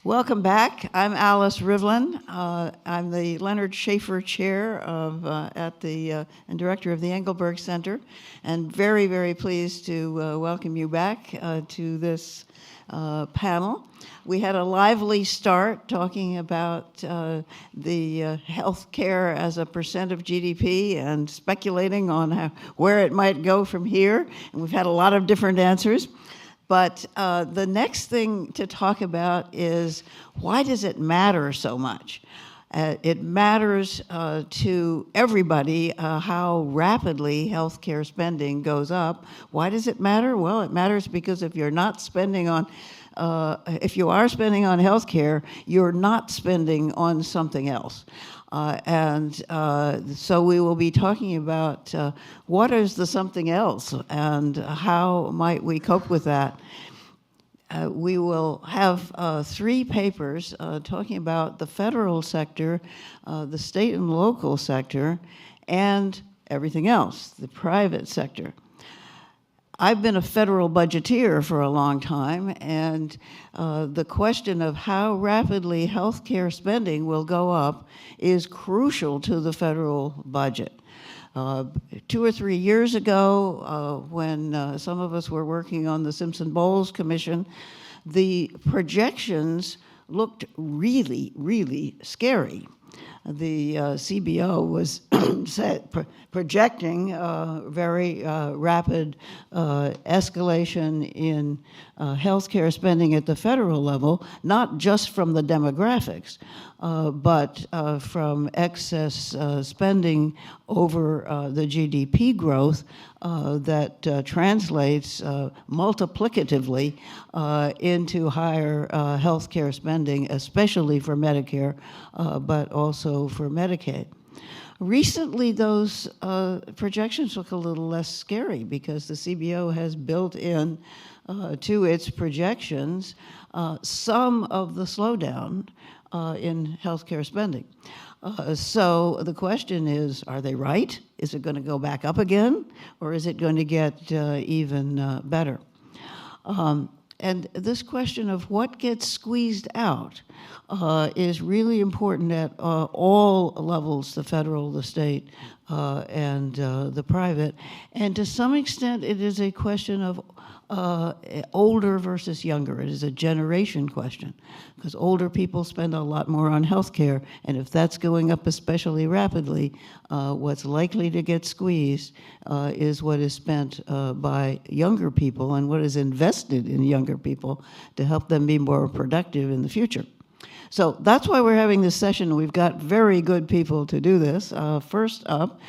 Welcome back. I'm Alice Rivlin. I'm the Leonard Schaefer Chair and Director of the Engelberg Center, and very, very pleased to welcome you back to this panel. We had a lively start talking about the health care as a percent of GDP and speculating on where it might go from here, and we've had a lot of different answers. But the next thing to talk about is, why does it matter so much? It matters to everybody how rapidly healthcare spending goes up. Why does it matter? Well, it matters because if you're not spending on, if you are spending on healthcare, you're not spending on something else. So we will be talking about what is the something else and how might we cope with that. We will have 3 papers talking about the federal sector, the state and local sector, and everything else, the private sector. I've been a federal budgeteer for a long time, and the question of how rapidly healthcare spending will go up is crucial to the federal budget. 2 or 3 years ago, when some of us were working on the Simpson-Bowles Commission, the projections looked really, really scary. The CBO was projecting very rapid escalation in healthcare spending at the federal level, not just from the demographics, but from excess spending over the GDP growth that translates multiplicatively into higher healthcare spending, especially for Medicare, but also for Medicaid. Recently, those projections look a little less scary because the CBO has built in to its projections some of the slowdown in healthcare spending. So the question is, are they right? Is it going to go back up again, or is it going to get even better? And this question of what gets squeezed out is really important at all levels, the federal, the state, and the private. And to some extent, it is a question of older versus younger. It is a generation question, because older people spend a lot more on healthcare, and if that's going up especially rapidly, what's likely to get squeezed is what is spent by younger people and what is invested in younger people to help them be more productive in the future. So that's why we're having this session. We've got very good people to do this. First up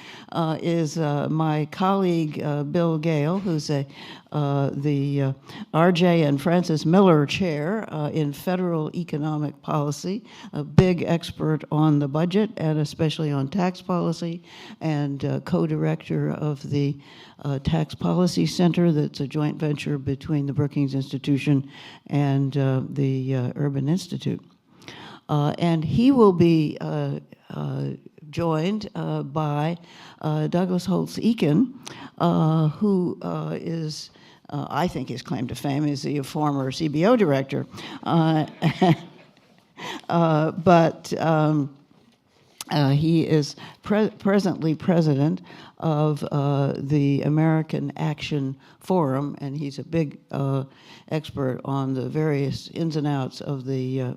is my colleague, Bill Gale, who's the R.J. and Francis Miller Chair in Federal Economic Policy, a big expert on the budget and especially on tax policy, and co-director of the Tax Policy Center that's a joint venture between the Brookings Institution and the Urban Institute. And he will be joined by Douglas Holtz-Eakin, who is, I think his claim to fame is a former CBO director. But he is presently president of the American Action Forum, and he's a big expert on the various ins and outs of the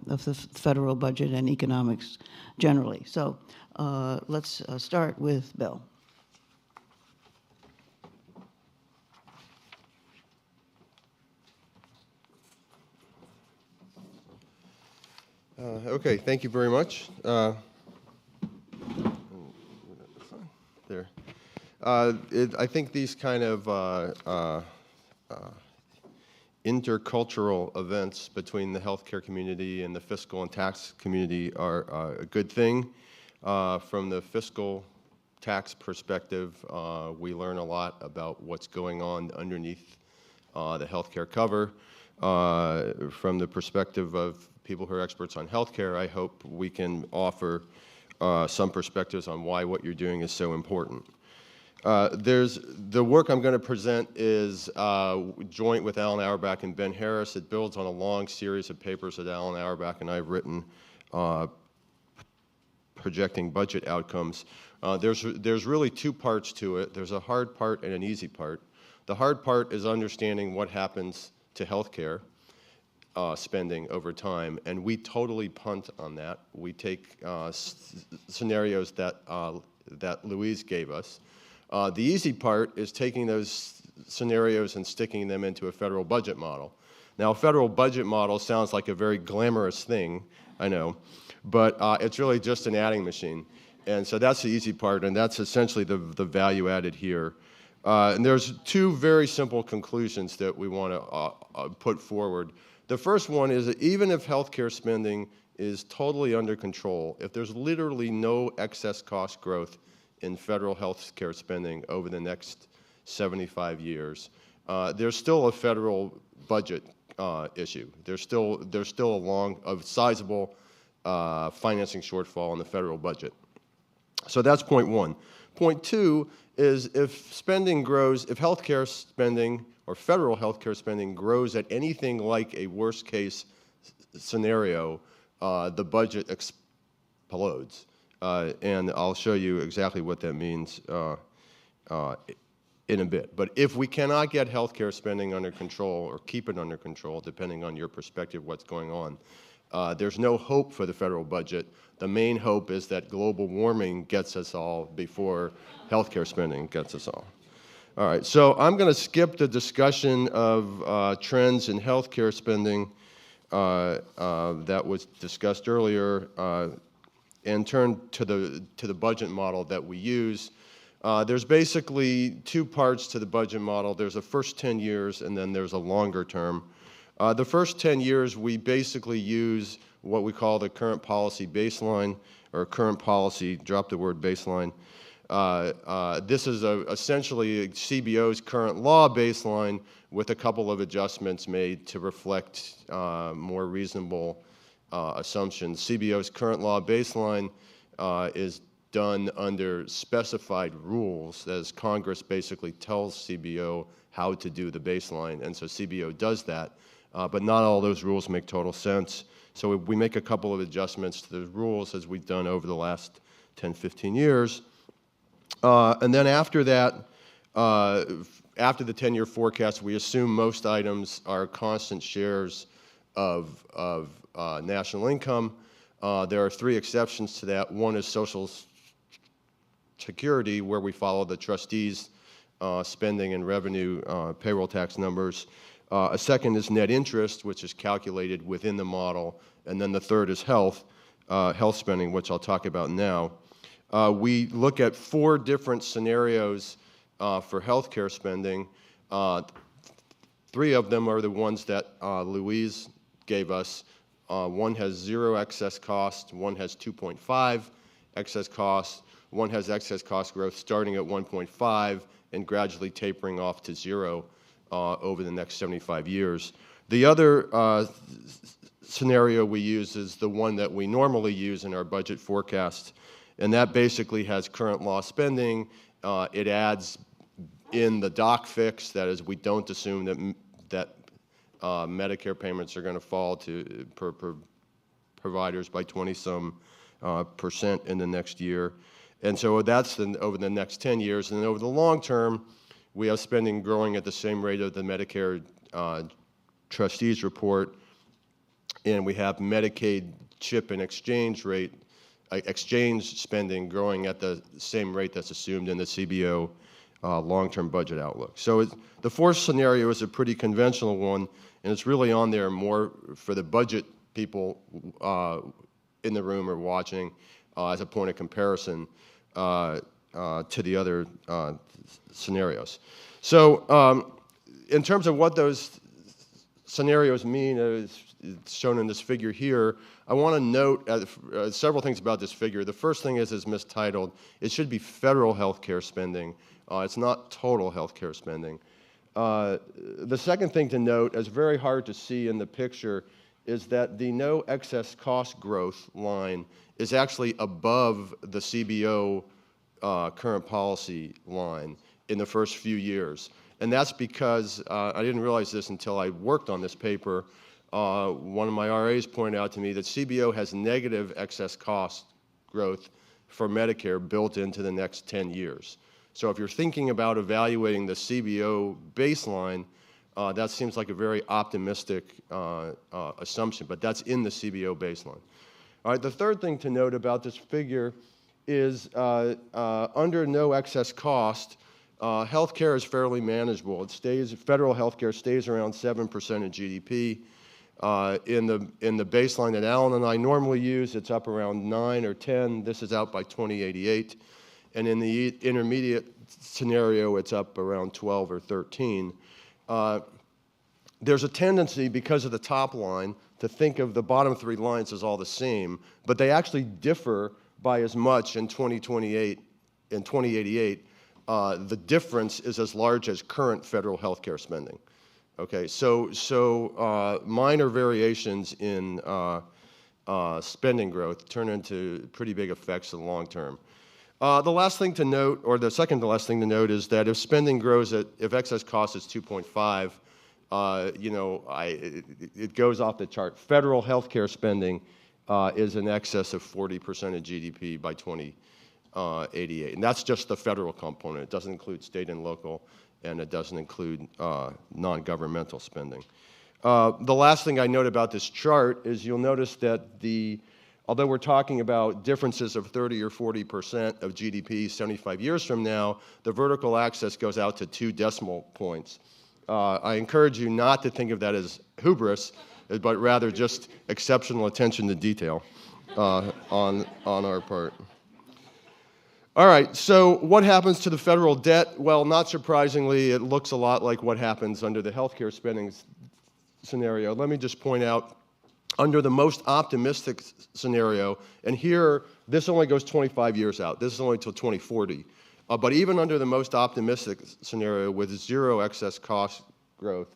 federal budget and economics generally. So let's start with Bill. Okay, thank you very much. There. I think these kind of intercultural events between the healthcare community and the fiscal and tax community are a good thing. From the fiscal tax perspective, we learn a lot about what's going on underneath the healthcare cover. From the perspective of people who are experts on healthcare, I hope we can offer some perspectives on why what you're doing is so important. There's the work I'm going to present is joint with Alan Auerbach and Ben Harris. It builds on a long series of papers that Alan Auerbach and I have written projecting budget outcomes. There's really two parts to it. There's a hard part and an easy part. The hard part is understanding what happens to healthcare spending over time, and we totally punt on that. We take scenarios that Louise gave us. The easy part is taking those scenarios and sticking them into a federal budget model. Now, a federal budget model sounds like a very glamorous thing, I know, but it's really just an adding machine. And so that's the easy part, and that's essentially the value added here. And there's two very simple conclusions that we want to put forward. The first one is that even if healthcare spending is totally under control, if there's literally no excess cost growth in federal healthcare spending over the next 75 years, there's still a federal budget issue. There's still a sizable financing shortfall in the federal budget. So that's point one. Point two is if spending grows, if healthcare spending or federal healthcare spending grows at anything like a worst case scenario, the budget explodes. And I'll show you exactly what that means in a bit. But if we cannot get healthcare spending under control or keep it under control, depending on your perspective what's going on, there's no hope for the federal budget. The main hope is that global warming gets us all before healthcare spending gets us all. All right, so I'm going to skip the discussion of trends in healthcare spending that was discussed earlier and turn to the budget model that we use. There's basically two parts to the budget model. There's a first 10 years, and then there's a longer term. The first 10 years, we basically use what we call the current policy baseline, or current policy, drop the word baseline. This is essentially CBO's current law baseline with a couple of adjustments made to reflect more reasonable assumptions. CBO's current law baseline is done under specified rules, as Congress basically tells CBO how to do the baseline, and so CBO does that. But not all those rules make total sense. So we make a couple of adjustments to the rules as we've done over the last 10, 15 years. And then after that, after the 10-year forecast, we assume most items are constant shares of national income. There are three exceptions to that. One is Social Security, where we follow the trustees' spending and revenue payroll tax numbers. A second is net interest, which is calculated within the model. And then the third is health spending, which I'll talk about now. We look at four different scenarios for healthcare spending. Three of them are the ones that Louise gave us. One has 0 excess cost, one has 2.5 excess cost, one has excess cost growth starting at 1.5 and gradually tapering off to 0 over the next 75 years. The other scenario we use is the one that we normally use in our budget forecast, and that basically has current law spending. It adds in the doc fix, that is, we don't assume that Medicare payments are going to fall to per providers by 20-some% in the next year. And so that's over the next 10 years. And then over the long term, we have spending growing at the same rate of the Medicare trustees report, and we have Medicaid chip and exchange spending growing at the same rate that's assumed in the CBO long-term budget outlook. So the fourth scenario is a pretty conventional one, and it's really on there more for the budget people in the room or watching as a point of comparison to the other scenarios. So in terms of what those scenarios mean, as shown in this figure here, I want to note several things about this figure. The first thing is mistitled. It should be federal health care spending. It's not total health care spending. The second thing to note, is very hard to see in the picture, is that the no excess cost growth line is actually above the CBO current policy line in the first few years. And that's because I didn't realize this until I worked on this paper. One of my RAs pointed out to me that CBO has negative excess cost growth for Medicare built into the next 10 years. So if you're thinking about evaluating the CBO baseline, that seems like a very optimistic assumption, but that's in the CBO baseline. All right, the third thing to note about this figure is under no excess cost, healthcare is fairly manageable. It stays, federal healthcare stays around 7% of GDP. In the baseline that Alan and I normally use, it's up around 9 or 10. This is out by 2088. And in the intermediate scenario, it's up around 12 or 13. There's a tendency, because of the top line, to think of the bottom three lines as all the same, but they actually differ by as much in 2028 and 2088. The difference is as large as current federal healthcare spending. Okay, so minor variations in spending growth turn into pretty big effects in the long term. The last thing to note, or the second to last thing to note, is that if spending grows if excess cost is 2.5, it goes off the chart. Federal healthcare spending is in excess of 40% of GDP by 2088, and that's just the federal component. It doesn't include state and local, and it doesn't include non-governmental spending. The last thing I note about this chart is you'll notice that although we're talking about differences of 30 or 40% of GDP 75 years from now, the vertical axis goes out to 2 decimal points. I encourage you not to think of that as hubris, but rather just exceptional attention to detail on our part. All right, so what happens to the federal debt? Well, not surprisingly, it looks a lot like what happens under the healthcare spending scenario. Let me just point out, under the most optimistic scenario, and here, this only goes 25 years out. This is only until 2040. But even under the most optimistic scenario with zero excess cost growth,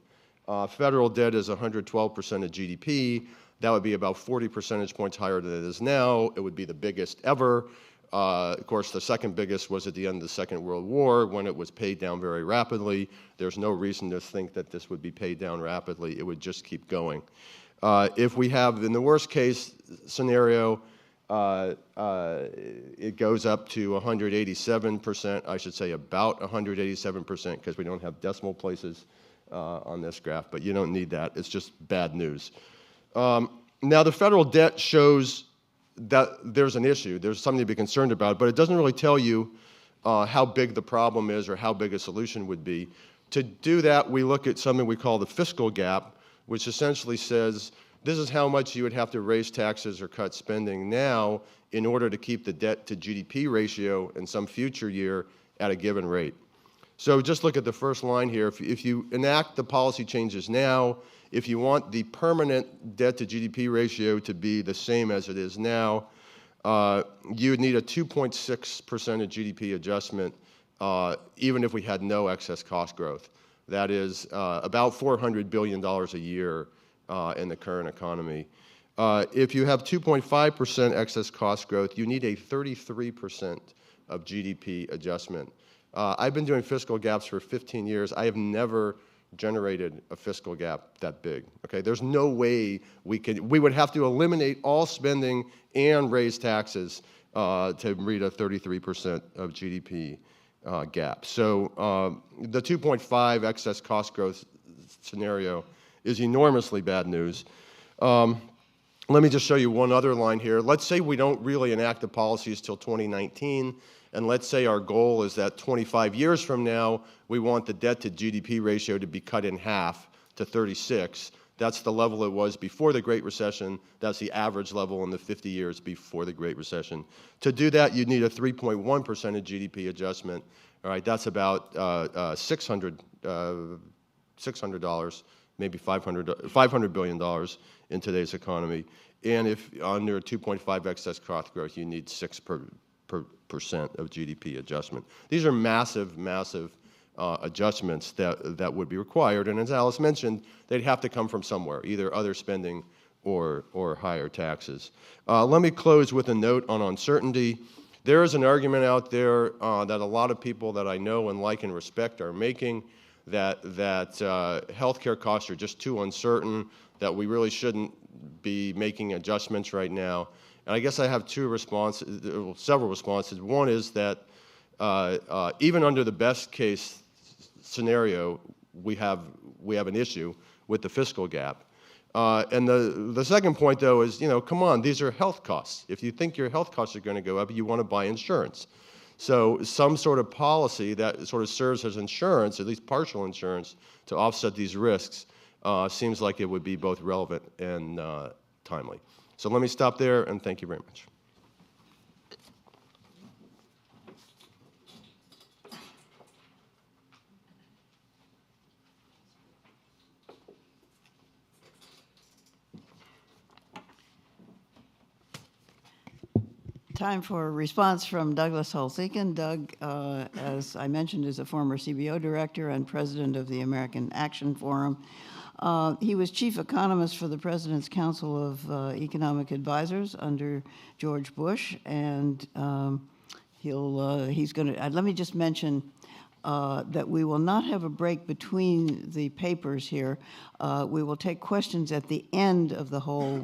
federal debt is 112% of GDP. That would be about 40 percentage points higher than it is now. It would be the biggest ever. Of course, the second biggest was at the end of the Second World War, when it was paid down very rapidly. There's no reason to think that this would be paid down rapidly. It would just keep going. If we have, in the worst case scenario, it goes up to 187%. I should say about 187%, because we don't have decimal places on this graph, but you don't need that. It's just bad news. Now, the federal debt shows that there's an issue. There's something to be concerned about, but it doesn't really tell you how big the problem is or how big a solution would be. To do that, we look at something we call the fiscal gap, which essentially says this is how much you would have to raise taxes or cut spending now in order to keep the debt to GDP ratio in some future year at a given rate. So just look at the first line here. If you enact the policy changes now, if you want the permanent debt to GDP ratio to be the same as it is now, you would need a 2.6% of GDP adjustment, even if we had no excess cost growth. That is about $400 billion a year in the current economy. If you have 2.5% excess cost growth, you need a 33% of GDP adjustment. I've been doing fiscal gaps for 15 years. I have never generated a fiscal gap that big. Okay, there's no way we would have to eliminate all spending and raise taxes to reach a 33% of GDP gap. So the 2.5 excess cost growth scenario is enormously bad news. Let me just show you one other line here. Let's say we don't really enact the policies till 2019, and let's say our goal is that 25 years from now, we want the debt to GDP ratio to be cut in half to 36. That's the level it was before the Great Recession. That's the average level in the 50 years before the Great Recession. To do that, you'd need a 3.1% of GDP adjustment. All right, that's about $600, maybe $500 billion in today's economy. And if under 2.5 excess cost growth, you need 6% of GDP adjustment. These are massive, massive adjustments that would be required. And as Alice mentioned, they'd have to come from somewhere, either other spending or higher taxes. Let me close with a note on uncertainty. there is an argument out there that a lot of people that I know and like and respect are making that healthcare costs are just too uncertain, that we really shouldn't be making adjustments right now. And I guess I have several responses. One is that even under the best case scenario, we have an issue with the fiscal gap. And the second point, though, is, come on, these are health costs. If you think your health costs are going to go up, you want to buy insurance. So some sort of policy that sort of serves as insurance, at least partial insurance, to offset these risks seems like it would be both relevant and timely. So let me stop there, and thank you very much. Time for a response from Douglas Holtz-Eakin. Doug, as I mentioned, is a former CBO director and president of the American Action Forum. He was chief economist for the President's Council of Economic Advisors under George Bush, and he's going to. Let me just mention that we will not have a break between the papers here. We will take questions at the end of the whole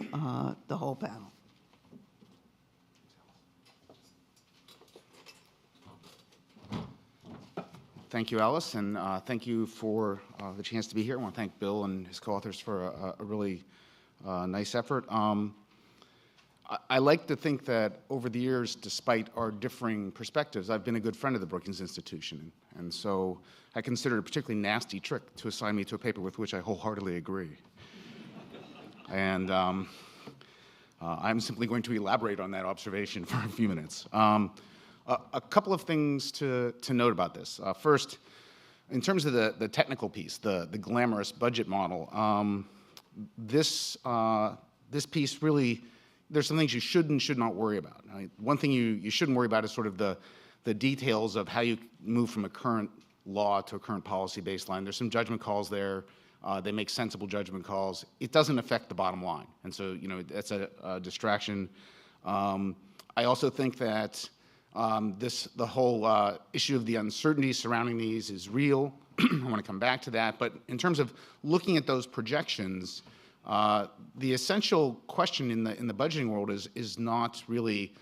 panel. Thank you, Alice, and thank you for the chance to be here. I want to thank Bill and his co-authors for a really nice effort. I like to think that over the years, despite our differing perspectives, I've been a good friend of the Brookings Institution, and so I consider it a particularly nasty trick to assign me to a paper with which I wholeheartedly agree. And I'm simply going to elaborate on that observation for a few minutes. A couple of things to note about this. First, in terms of the technical piece, the glamorous budget model, this piece really, there's some things you should and should not worry about. One thing you shouldn't worry about is sort of the details of how you move from a current law to a current policy baseline. There's some judgment calls there. They make sensible judgment calls. It doesn't affect the bottom line, and so that's a distraction. I also think that the whole issue of the uncertainty surrounding these is real. I want to come back to that. But in terms of looking at those projections, the essential question in the budgeting world is not really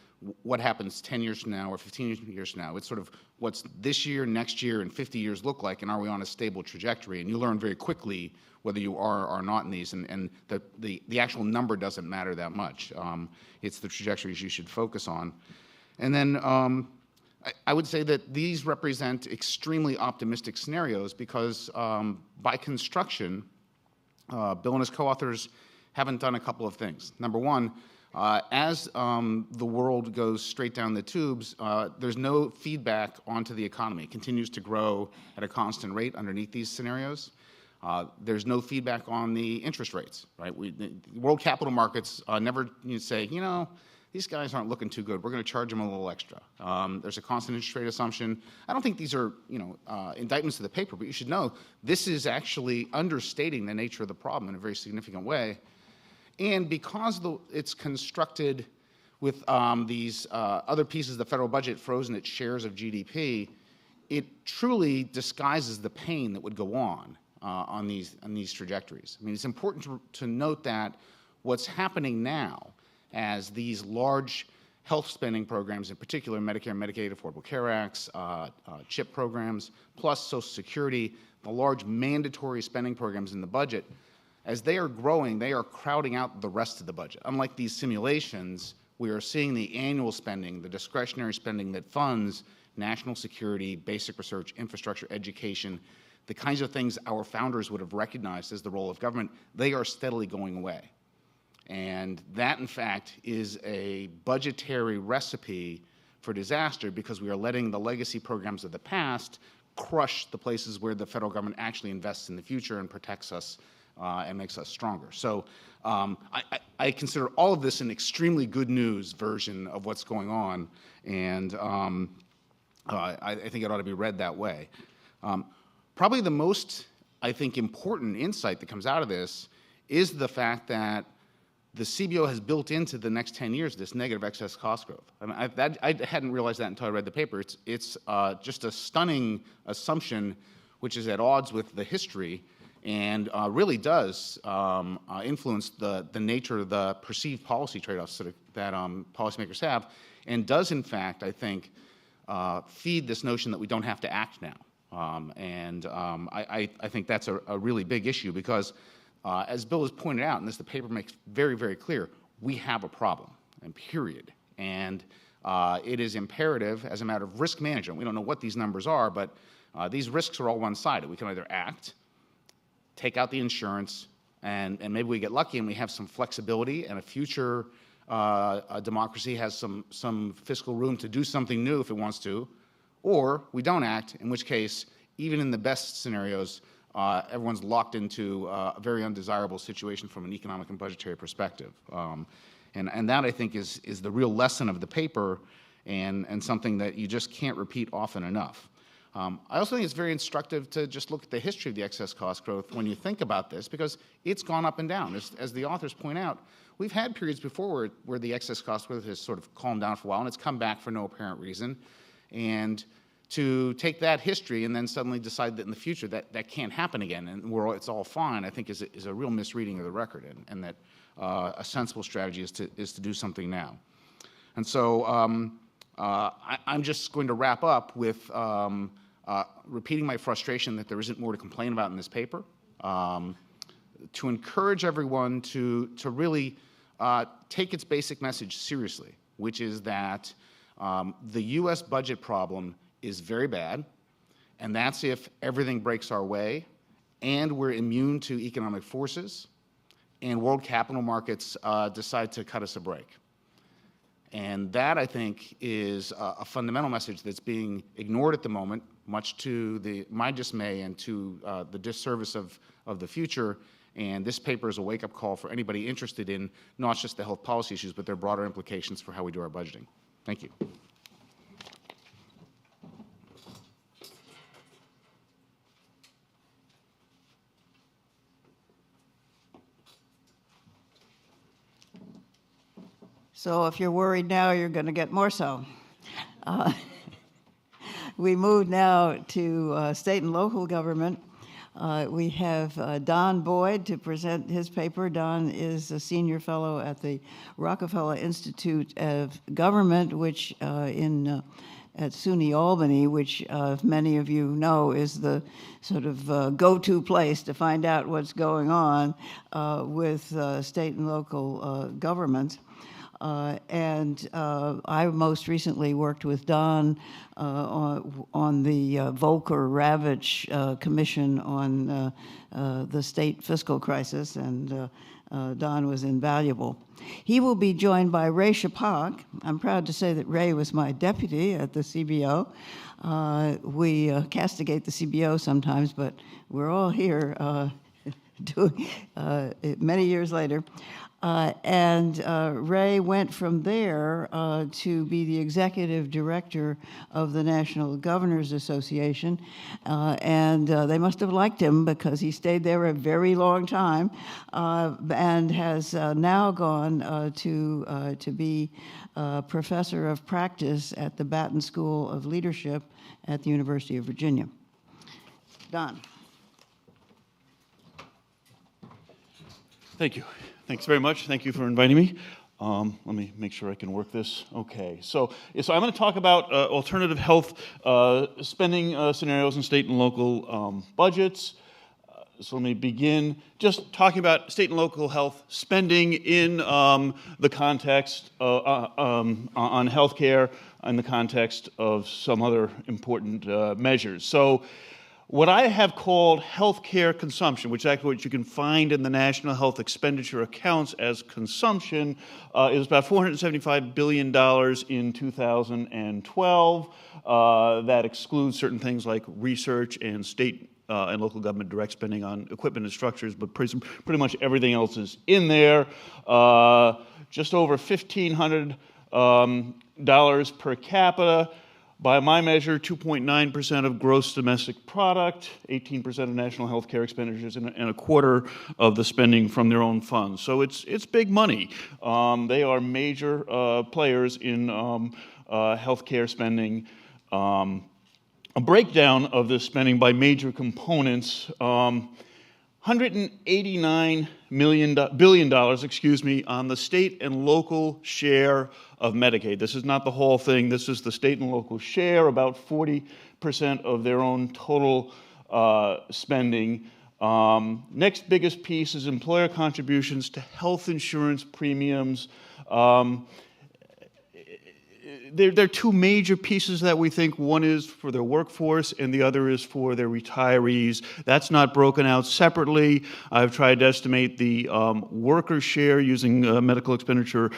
what happens 10 years from now or 15 years from now. It's sort of what's this year, next year, and 50 years look like, and are we on a stable trajectory? And you learn very quickly whether you are or not in these, and the actual number doesn't matter that much. It's the trajectories you should focus on. And then I would say that these represent extremely optimistic scenarios because by construction, Bill and his co-authors haven't done a couple of things. Number one, as the world goes straight down the tubes, there's no feedback onto the economy. It continues to grow at a constant rate underneath these scenarios. There's no feedback on the interest rates, right? The world capital markets never say, these guys aren't looking too good. We're going to charge them a little extra. There's a constant interest rate assumption. I don't think these are, indictments of the paper, but you should know this is actually understating the nature of the problem in a very significant way. And because it's constructed with these other pieces of the federal budget frozen at shares of GDP, it truly disguises the pain that would go on these trajectories. I mean, it's important to note that what's happening now as these large health spending programs, in particular Medicare, Medicaid, Affordable Care Acts, CHIP programs, plus Social Security, the large mandatory spending programs in the budget, as they are growing, they are crowding out the rest of the budget. Unlike these simulations, we are seeing the annual spending, the discretionary spending that funds national security, basic research, infrastructure, education, the kinds of things our founders would have recognized as the role of government, they are steadily going away. And that, in fact, is a budgetary recipe for disaster because we are letting the legacy programs of the past crush the places where the federal government actually invests in the future and protects us and makes us stronger. So I consider all of this an extremely good news version of what's going on, and I think it ought to be read that way. Probably the most, I think, important insight that comes out of this is the fact that the CBO has built into the next 10 years this negative excess cost growth. I mean, I hadn't realized that until I read the paper. It's just a stunning assumption, which is at odds with the history, and really does influence the nature of the perceived policy trade-offs that policymakers have, and does, in fact, I think, feed this notion that we don't have to act now. I think that's a really big issue because, as Bill has pointed out, and this the paper makes very, very clear, we have a problem, and period. And it is imperative as a matter of risk management. We don't know what these numbers are, but these risks are all one-sided. We can either act, take out the insurance, and maybe we get lucky and we have some flexibility, and a future democracy has some fiscal room to do something new if it wants to, or we don't act, in which case, even in the best scenarios, everyone's locked into a very undesirable situation from an economic and budgetary perspective. And that, I think, is the real lesson of the paper, and something that you just can't repeat often enough. I also think it's very instructive to just look at the history of the excess cost growth when you think about this, because it's gone up and down. As the authors point out, we've had periods before where the excess cost growth has sort of calmed down for a while, and it's come back for no apparent reason. And to take that history and then suddenly decide that in the future that can't happen again and it's all fine, I think is a real misreading of the record, and that a sensible strategy is to do something now. And so I'm just going to wrap up with repeating my frustration that there isn't more to complain about in this paper, to encourage everyone to really take its basic message seriously, which is that the U.S. budget problem is very bad, and that's if everything breaks our way, and we're immune to economic forces, and world capital markets decide to cut us a break. And that, I think, is a fundamental message that's being ignored at the moment, much to my dismay and to the disservice of the future. And this paper is a wake-up call for anybody interested in not just the health policy issues, but their broader implications for how we do our budgeting. Thank you. So if you're worried now, you're going to get more so. We move now to state and local government. We have Don Boyd to present his paper. Don is a senior fellow at the Rockefeller Institute of Government, which at SUNY Albany, which many of you know is the sort of go-to place to find out what's going on with state and local governments. I most recently worked with Don on the Volcker-Ravitch Commission on the state fiscal crisis, and Don was invaluable. He will be joined by Ray Shapak. I'm proud to say that Ray was my deputy at the CBO. We castigate the CBO sometimes, but we're all here doing many years later. Ray went from there to be the executive director of the National Governors Association, and they must have liked him because he stayed there a very long time, and has now gone to be professor of practice at the Batten School of Leadership at the University of Virginia. Don. Thank you. Thanks very much. Thank you for inviting me. Let me make sure I can work this. Okay. So I'm going to talk about alternative health spending scenarios in state and local budgets. So let me begin just talking about state and local health spending in the context on healthcare, in the context of some other important measures. So what I have called healthcare consumption, which is actually what you can find in the National Health Expenditure Accounts as consumption, is about $475 billion in 2012. That excludes certain things like research and state and local government direct spending on equipment and structures, but pretty much everything else is in there. Just over $1,500 per capita. By my measure, 2.9% of gross domestic product, 18% of national health care expenditures, and a quarter of the spending from their own funds. So it's big money. They are major players in health care spending. A breakdown of this spending by major components, $189 billion, on the state and local share of Medicaid. This is not the whole thing. This is the state and local share, about 40% of their own total spending. Next biggest piece is employer contributions to health insurance premiums. There are two major pieces that we think. One is for their workforce and the other is for their retirees. That's not broken out separately. I've tried to estimate the worker share using medical expenditure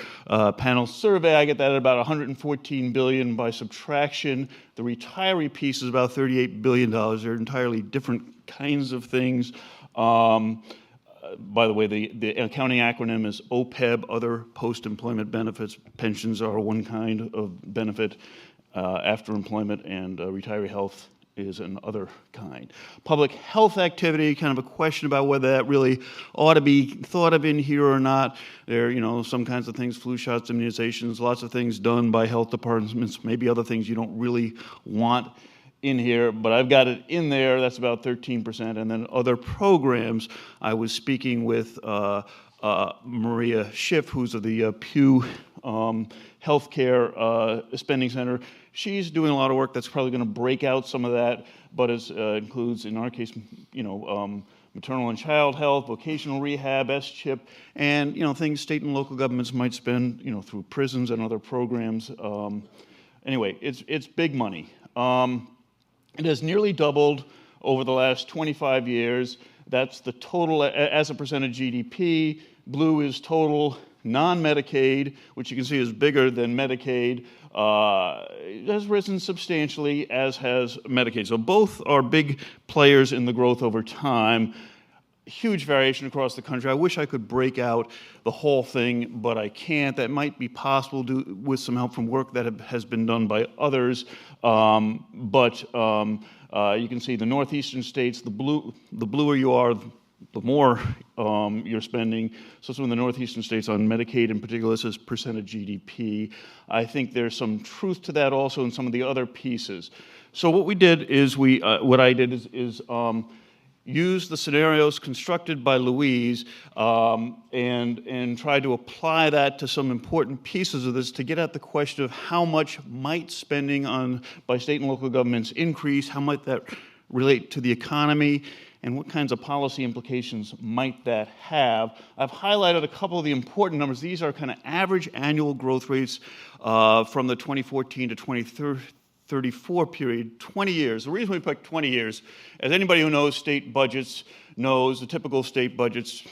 panel survey. I get that at about $114 billion by subtraction. The retiree piece is about $38 billion. They're entirely different kinds of things. By the way, the accounting acronym is OPEB, Other Post-Employment Benefits. Pensions are one kind of benefit after employment, and retiree health is another kind. Public health activity, kind of a question about whether that really ought to be thought of in here or not. There are, some kinds of things, flu shots, immunizations, lots of things done by health departments, maybe other things you don't really want in here, but I've got it in there. That's about 13%. And then other programs, I was speaking with Maria Schiff, who's of the Pew Healthcare Spending Center. She's doing a lot of work that's probably going to break out some of that, but it includes, in our case, maternal and child health, vocational rehab, SCHIP, and things state and local governments might spend through prisons and other programs. Anyway, it's big money. It has nearly doubled over the last 25 years. That's the total as a percent of GDP. Blue is total non-Medicaid, which you can see is bigger than Medicaid. It has risen substantially, as has Medicaid. So both are big players in the growth over time. Huge variation across the country. I wish I could break out the whole thing, but I can't. That might be possible with some help from work that has been done by others. But you can see the northeastern states, the bluer you are, the more you're spending. So some of the northeastern states on Medicaid in particular, this is percent of GDP. I think there's some truth to that also in some of the other pieces. So what we did is what I did is use the scenarios constructed by Louise and try to apply that to some important pieces of this to get at the question of how much might spending by state and local governments increase, how might that relate to the economy, and what kinds of policy implications might that have. I've highlighted a couple of the important numbers. These are kind of average annual growth rates from the 2014 to 2034 period, 20 years. The reason we picked 20 years, as anybody who knows state budgets knows, the typical state budget's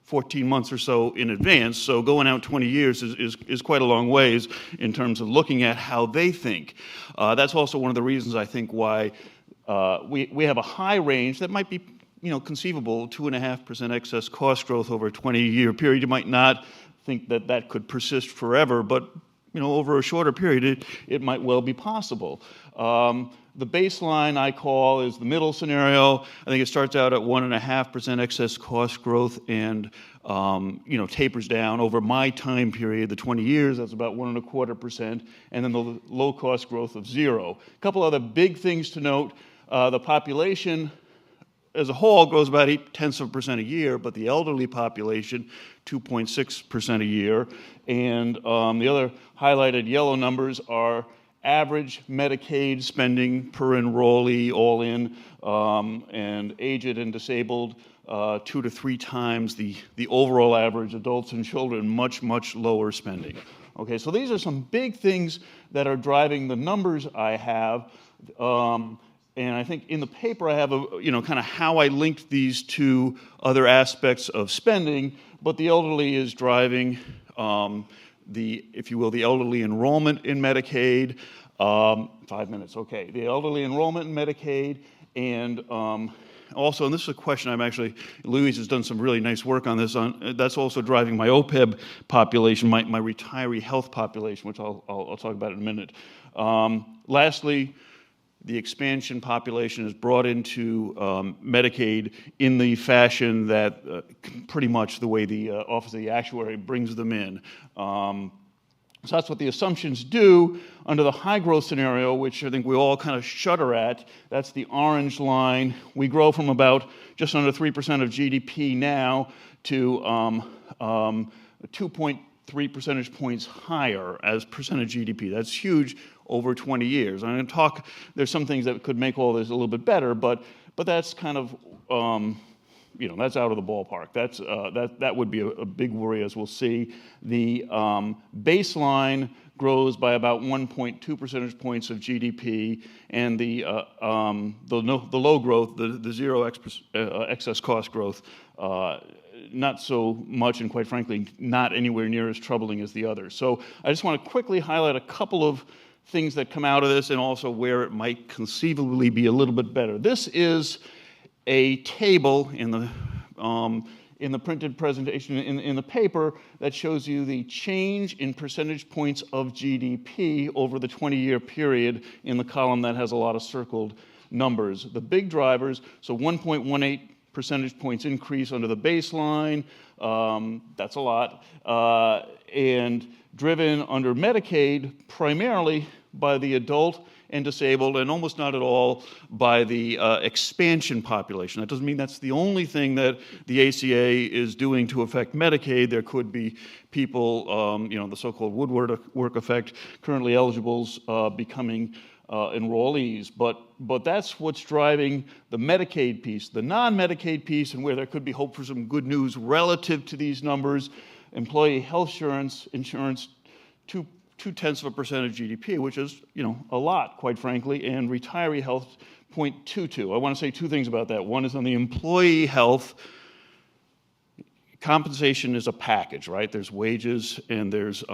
14 months or so in advance, so going out 20 years is quite a long ways in terms of looking at how they think. That's also one of the reasons I think why we have a high range that might be conceivable, 2.5% excess cost growth over a 20-year period. You might not think that could persist forever, but over a shorter period, it might well be possible. The baseline I call is the middle scenario. I think it starts out at 1.5% excess cost growth and tapers down over my time period, the 20 years. That's about 1.25%, and then the low cost growth of 0. A couple other big things to note: the population as a whole grows about 0.8% a year, but the elderly population 2.6% a year. And the other highlighted yellow numbers are average Medicaid spending per enrollee, all in, and aged and disabled, 2 to 3 times the overall average. Adults and children, much, much lower spending. Okay, so these are some big things that are driving the numbers I have. And I think in the paper I have kind of how I linked these to other aspects of spending, but the elderly is driving if you will, the elderly enrollment in Medicaid. 5 minutes, okay. The elderly enrollment in Medicaid and also, and this is a question Louise has done some really nice work on this, that's also driving my OPEB population, my retiree health population, which I'll talk about in a minute. Lastly, the expansion population is brought into Medicaid in the fashion that pretty much the way the Office of the Actuary brings them in. So that's what the assumptions do under the high growth scenario, which I think we all kind of shudder at. That's the orange line. We grow from about just under 3% of GDP now to 2.3 percentage points higher as percent of GDP. That's huge over 20 years. I'm going to talk, there's some things that could make all this a little bit better, but that's kind of, that's out of the ballpark. That would be a big worry, as we'll see. The baseline grows by about 1.2 percentage points of GDP, and the low growth, the zero excess cost growth, not so much, and quite frankly, not anywhere near as troubling as the others. So I just want to quickly highlight a couple of things that come out of this, and also where it might conceivably be a little bit better. This is a table in the printed presentation in the paper that shows you the change in percentage points of GDP over the 20-year period in the column that has a lot of circled numbers. The big drivers, so 1.18 percentage points increase under the baseline, that's a lot, and driven under Medicaid primarily by the adult and disabled, and almost not at all by the expansion population. That doesn't mean that's the only thing that the ACA is doing to affect Medicaid. There could be people, the so-called woodwork effect, currently eligibles becoming enrollees. But that's what's driving the Medicaid piece. The non-Medicaid piece, and where there could be hope for some good news relative to these numbers, employee health insurance 0.2% of GDP, which is, a lot, quite frankly, and retiree health 0.22. I want to say two things about that. One is on the employee health. Compensation is a package, right? There's wages and there's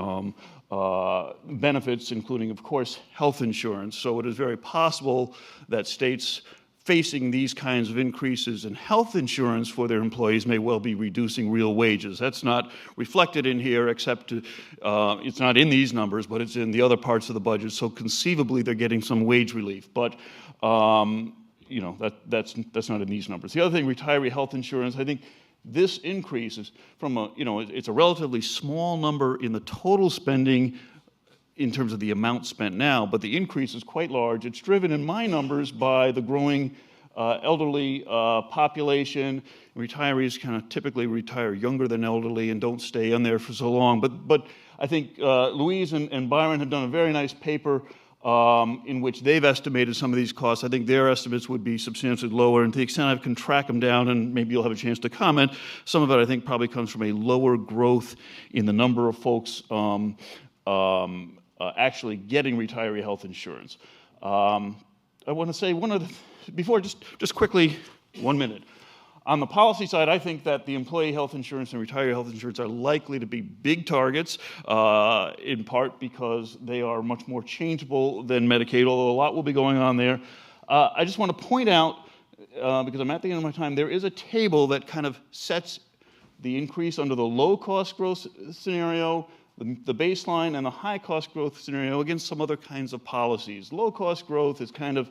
benefits, including, of course, health insurance. So it is very possible that states facing these kinds of increases in health insurance for their employees may well be reducing real wages. That's not reflected in here, except it's not in these numbers, but it's in the other parts of the budget. So conceivably, they're getting some wage relief. But that's not in these numbers. The other thing, retiree health insurance, I think this increase is from it's a relatively small number in the total spending in terms of the amount spent now, but the increase is quite large. It's driven in my numbers by the growing elderly population. Retirees kind of typically retire younger than elderly and don't stay on there for so long. But I think Louise and Byron have done a very nice paper in which they've estimated some of these costs. I think their estimates would be substantially lower, and to the extent I can track them down, and maybe you'll have a chance to comment, some of it I think probably comes from a lower growth in the number of folks actually getting retiree health insurance. I want to say before, just quickly, 1 minute. On the policy side, I think that the employee health insurance and retiree health insurance are likely to be big targets, in part because they are much more changeable than Medicaid, although a lot will be going on there. I just want to point out, because I'm at the end of my time, there is a table that kind of sets the increase under the low-cost growth scenario, the baseline, and the high-cost growth scenario against some other kinds of policies. Low-cost growth is kind of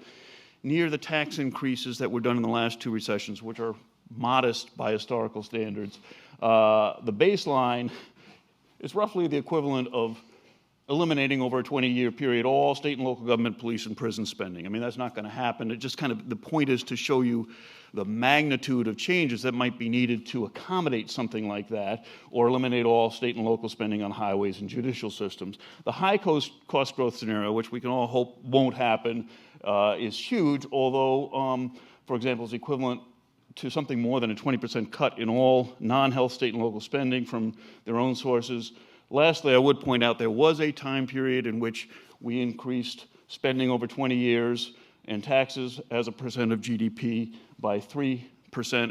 near the tax increases that were done in the last two recessions, which are modest by historical standards. The baseline is roughly the equivalent of eliminating over a 20-year period all state and local government, police, and prison spending. I mean, that's not going to happen. It just kind of, the point is to show you the magnitude of changes that might be needed to accommodate something like that, or eliminate all state and local spending on highways and judicial systems. The high cost growth scenario, which we can all hope won't happen, is huge, although, for example, is equivalent to something more than a 20% cut in all non-health state and local spending from their own sources. Lastly, I would point out there was a time period in which we increased spending over 20 years and taxes as a percent of GDP by 3%,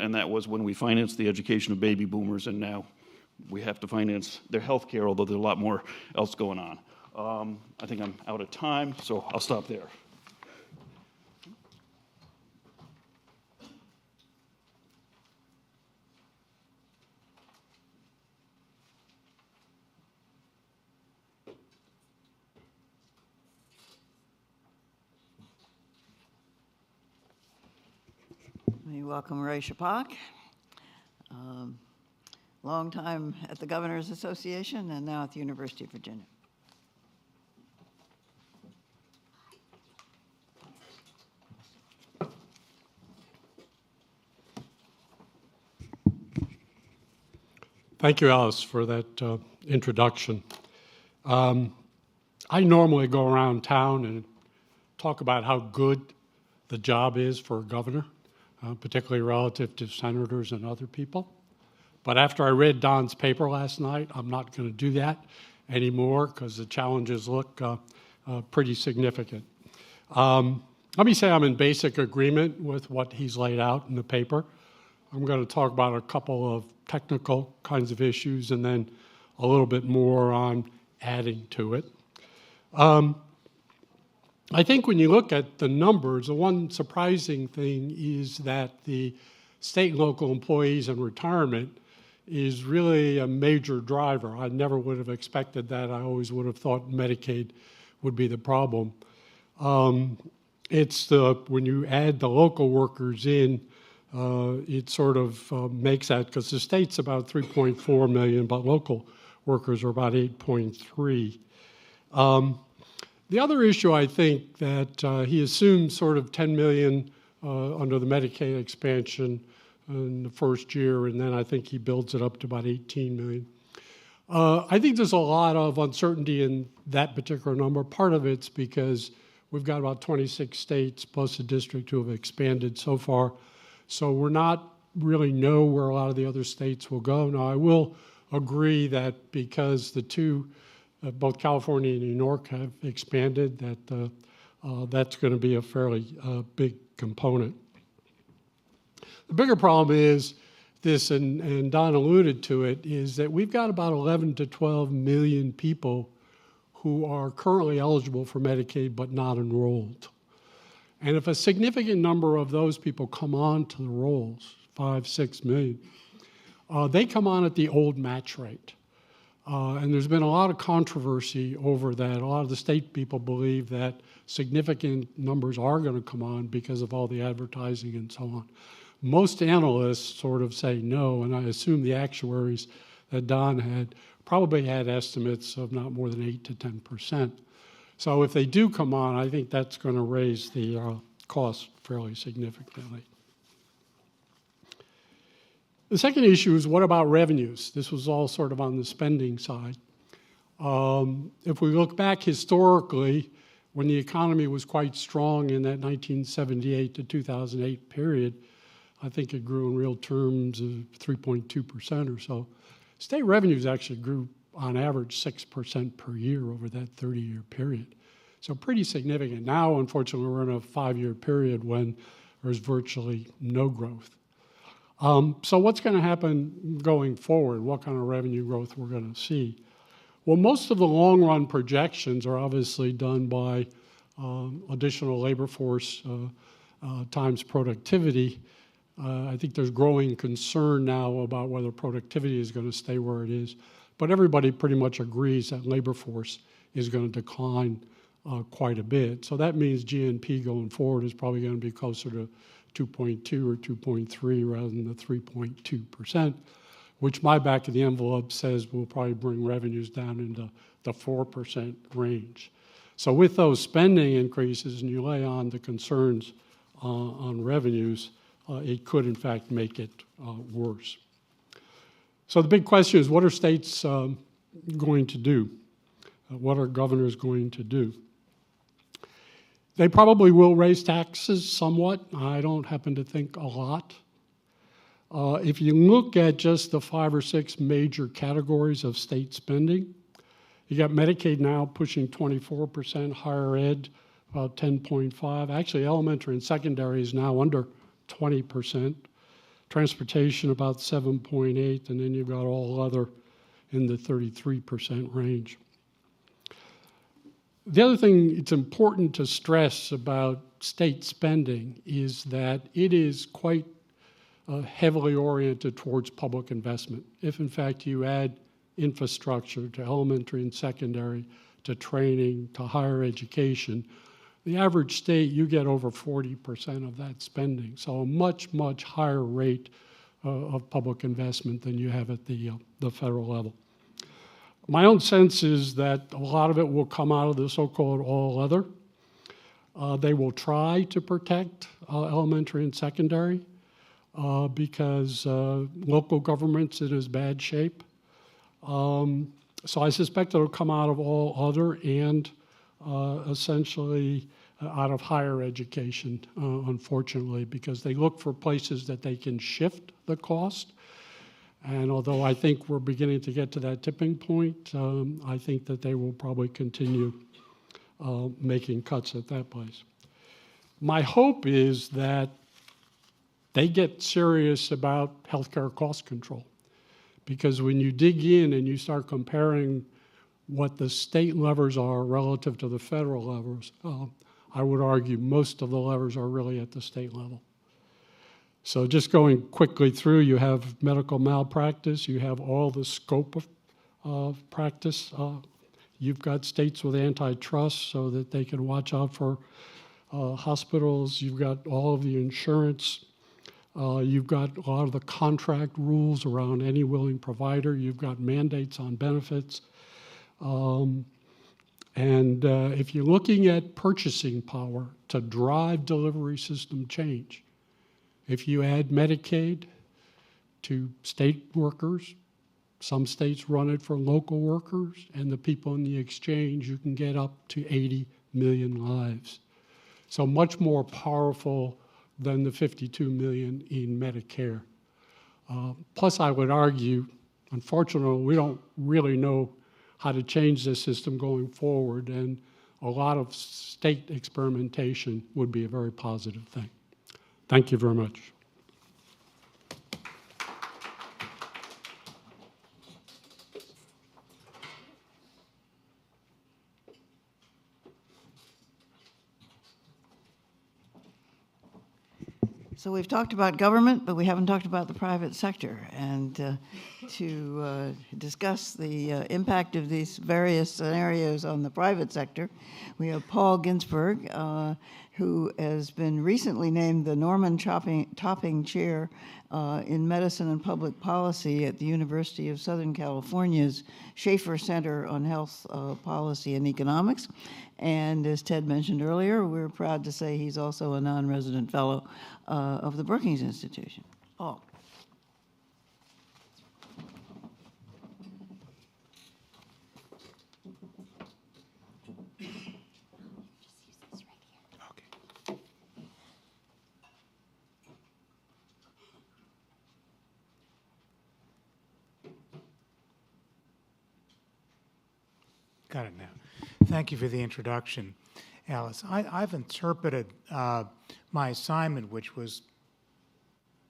and that was when we financed the education of baby boomers, and now we have to finance their health care, although there's a lot more else going on. I think I'm out of time, so I'll stop there. We welcome Ray Shapak, long time at the Governors Association and now at the University of Virginia. Thank you, Alice, for that introduction. I normally go around town and talk about how good the job is for a governor, particularly relative to senators and other people. But after I read Don's paper last night, I'm not going to do that anymore because the challenges look pretty significant. Let me say I'm in basic agreement with what he's laid out in the paper. I'm going to talk about a couple of technical kinds of issues and then a little bit more on adding to it. I think when you look at the numbers, the one surprising thing is that the state and local employees in retirement is really a major driver. I never would have expected that. I always would have thought Medicaid would be the problem. It's when you add the local workers in, it sort of makes that, because the state's about 3.4 million, but local workers are about 8.3. The other issue, I think, that he assumes sort of 10 million under the Medicaid expansion in the first year, and then I think he builds it up to about 18 million. I think there's a lot of uncertainty in that particular number. Part of it's because we've got about 26 states plus a district who have expanded so far. So we're not really know where a lot of the other states will go. Now, I will agree that because the two, both California and New York have expanded, that that's going to be a fairly big component. The bigger problem is this, and Don alluded to it, is that we've got about 11 to 12 million people who are currently eligible for Medicaid but not enrolled. And if a significant number of those people come on to the rolls, 5, 6 million, they come on at the old match rate. And there's been a lot of controversy over that. A lot of the state people believe that significant numbers are going to come on because of all the advertising and so on. Most analysts sort of say no, and I assume the actuaries that Don had probably had estimates of not more than 8 to 10%. So if they do come on, I think that's going to raise the cost fairly significantly. The second issue is, what about revenues? This was all sort of on the spending side. If we look back historically, when the economy was quite strong in that 1978 to 2008 period, I think it grew in real terms of 3.2% or so. State revenues actually grew on average 6% per year over that 30-year period. So pretty significant. Now, unfortunately, we're in a 5-year period when there's virtually no growth. So what's going to happen going forward? What kind of revenue growth we're going to see? Well, most of the long-run projections are obviously done by additional labor force times productivity. I think there's growing concern now about whether productivity is going to stay where it is. But everybody pretty much agrees that labor force is going to decline quite a bit. So that means GNP going forward is probably going to be closer to 2.2 or 2.3 rather than the 3.2%, which my back of the envelope says will probably bring revenues down into the 4% range. So with those spending increases, and you lay on the concerns on revenues, it could in fact make it worse. So the big question is, what are states going to do? What are governors going to do? They probably will raise taxes somewhat. I don't happen to think a lot. If you look at just the 5 or 6 major categories of state spending, you got Medicaid now pushing 24%, higher ed about 10.5%. Actually, elementary and secondary is now under 20%. Transportation about 7.8%, and then you've got all other in the 33% range. The other thing it's important to stress about state spending is that it is quite heavily oriented towards public investment. If in fact you add infrastructure to elementary and secondary, to training, to higher education, The average state, you get over 40% of that spending, so a much, much higher rate of public investment than you have at the federal level. My own sense is that a lot of it will come out of the so-called all other. They will try to protect elementary and secondary because local government's in as bad shape. So I suspect it'll come out of all other and essentially out of higher education, unfortunately, because they look for places that they can shift the cost. And although I think we're beginning to get to that tipping point, I think that they will probably continue making cuts at that place. My hope is that they get serious about healthcare cost control, because when you dig in and you start comparing what the state levers are relative to the federal levers, I would argue most of the levers are really at the state level. So just going quickly through, you have medical malpractice, you have all the scope of practice. You've got states with antitrust so that they can watch out for hospitals. You've got all of the insurance. You've got a lot of the contract rules around any willing provider. You've got mandates on benefits. If you're looking at purchasing power to drive delivery system change, if you add Medicaid to state workers, some states run it for local workers, and the people in the exchange, you can get up to 80 million lives. So much more powerful than the 52 million in Medicare. Plus, I would argue, unfortunately, we don't really know how to change this system going forward, and a lot of state experimentation would be a very positive thing. Thank you very much. So we've talked about government, but we haven't talked about the private sector. And to discuss the impact of these various scenarios on the private sector, we have Paul Ginsberg, who has been recently named the Norman Topping Chair in Medicine and Public Policy at the University of Southern California's Schaefer Center on Health Policy and Economics. And as Ted mentioned earlier, we're proud to say he's also a non-resident fellow of the Brookings Institution. Paul. Got it now. Thank you for the introduction, Alice. I've interpreted my assignment, which was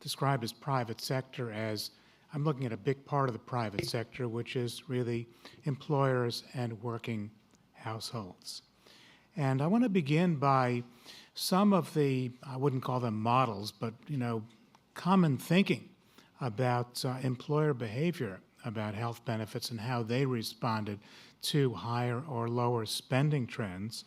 described as private sector, as I'm looking at a big part of the private sector, which is really employers and working households. And I want to begin by some of the, I wouldn't call them models, but common thinking about employer behavior about health benefits and how they responded to higher or lower spending trends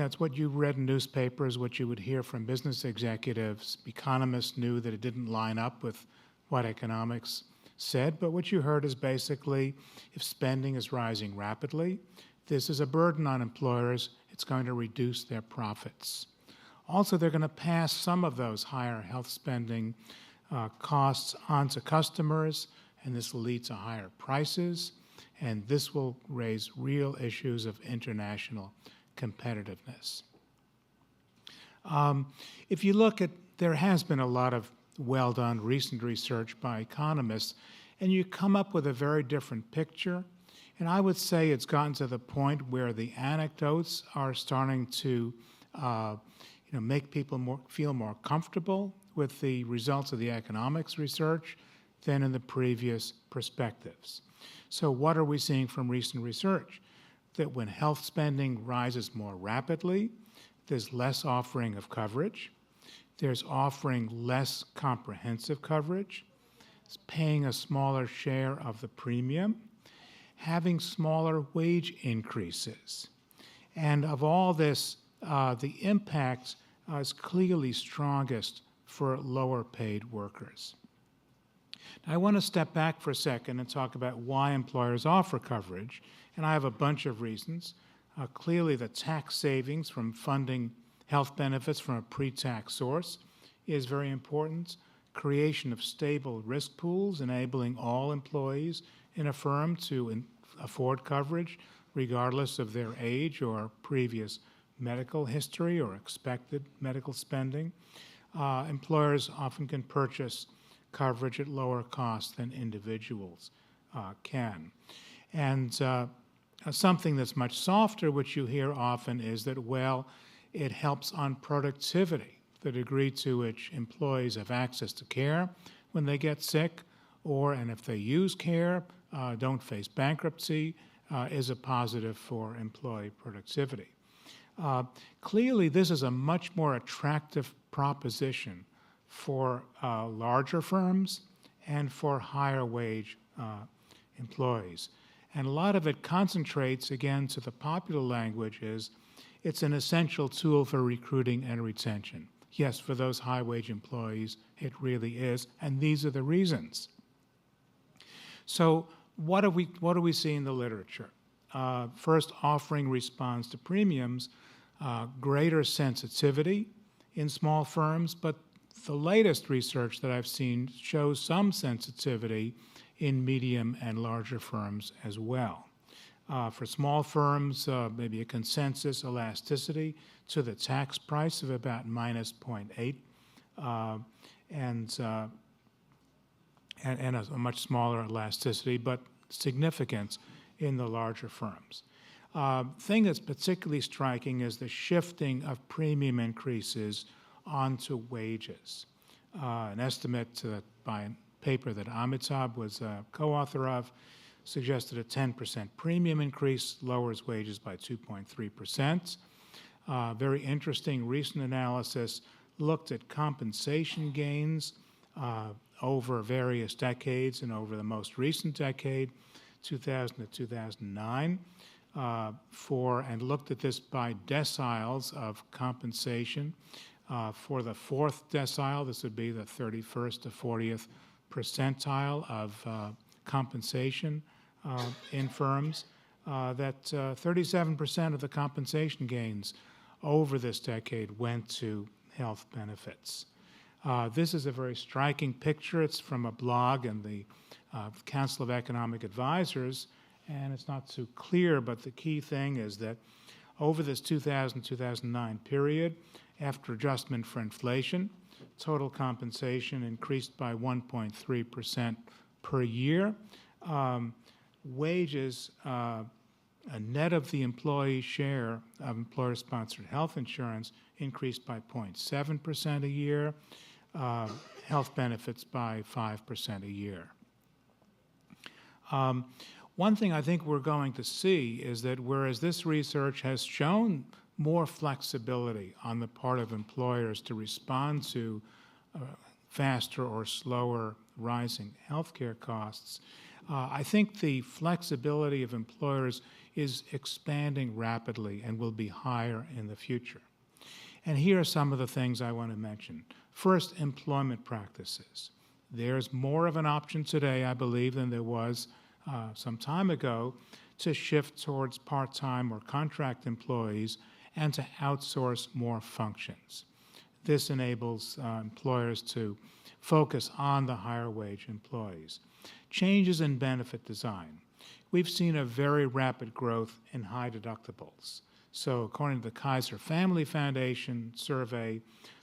it's what you read in newspapers, what you would hear from business executives. Economists knew that it didn't line up with what economics said, but what you heard is basically if spending is rising rapidly, this is a burden on employers. It's going to reduce their profits. Also, they're going to pass some of those higher health spending costs onto customers, and this will lead to higher prices, and this will raise real issues of international competitiveness. If you look at, there has been a lot of well-done recent research by economists, and you come up with a very different picture. And I would say it's gotten to the point where the anecdotes are starting to make people feel more comfortable with the results of the economics research than in the previous perspectives. So what are we seeing from recent research? That when health spending rises more rapidly, there's less offering of coverage, there's offering less comprehensive coverage, it's paying a smaller share of the premium, having smaller wage increases. And of all this, the impact is clearly strongest for lower paid workers. Now, I want to step back for a second and talk about why employers offer coverage, and I have a bunch of reasons. Clearly, the tax savings from funding health benefits from a pre-tax source is very important. Creation of stable risk pools, enabling all employees in a firm to afford coverage regardless of their age or previous medical history or expected medical spending. Employers often can purchase coverage at lower cost than individuals can. And something that's much softer, which you hear often, is that, well, it helps on productivity, the degree to which employees have access to care when they get sick, and if they use care, don't face bankruptcy, is a positive for employee productivity. Clearly, this is a much more attractive proposition for larger firms and for higher wage employees. And a lot of it concentrates, again, to the popular language is it's an essential tool for recruiting and retention. Yes, for those high wage employees, it really is, and these are the reasons. So what do we see in the literature? First, offering responds to premiums, greater sensitivity in small firms, but the latest research that I've seen shows some sensitivity in medium and larger firms as well. For small firms, maybe a consensus elasticity to the tax price of about minus 0.8, and a much smaller elasticity, but significance in the larger firms. Thing that's particularly striking is the shifting of premium increases onto wages. An estimate by a paper that Amitabh was a co-author of suggested a 10% premium increase lowers wages by 2.3%. Very interesting recent analysis looked at compensation gains over various decades, and over the most recent decade, 2000 to 2009, and looked at this by deciles of compensation. For the fourth decile, this would be the 31st to 40th percentile of compensation in firms, that 37% of the compensation gains over this decade went to health benefits. This is a very striking picture. It's from a blog in the Council of Economic Advisors, and it's not too clear, but the key thing is that over this 2000-2009 period, after adjustment for inflation, total compensation increased by 1.3% per year. Wages, a net of the employee share of employer-sponsored health insurance, increased by 0.7% a year, health benefits by 5% a year. One thing I think we're going to see is that whereas this research has shown more flexibility on the part of employers to respond to faster or slower rising healthcare costs, I think the flexibility of employers is expanding rapidly and will be higher in the future. And here are some of the things I want to mention. First, employment practices. There's more of an option today, I believe, than there was some time ago to shift towards part-time or contract employees and to outsource more functions. This enables employers to focus on the higher wage employees. Changes in benefit design. We've seen a very rapid growth in high deductibles. So according to the Kaiser Family Foundation survey,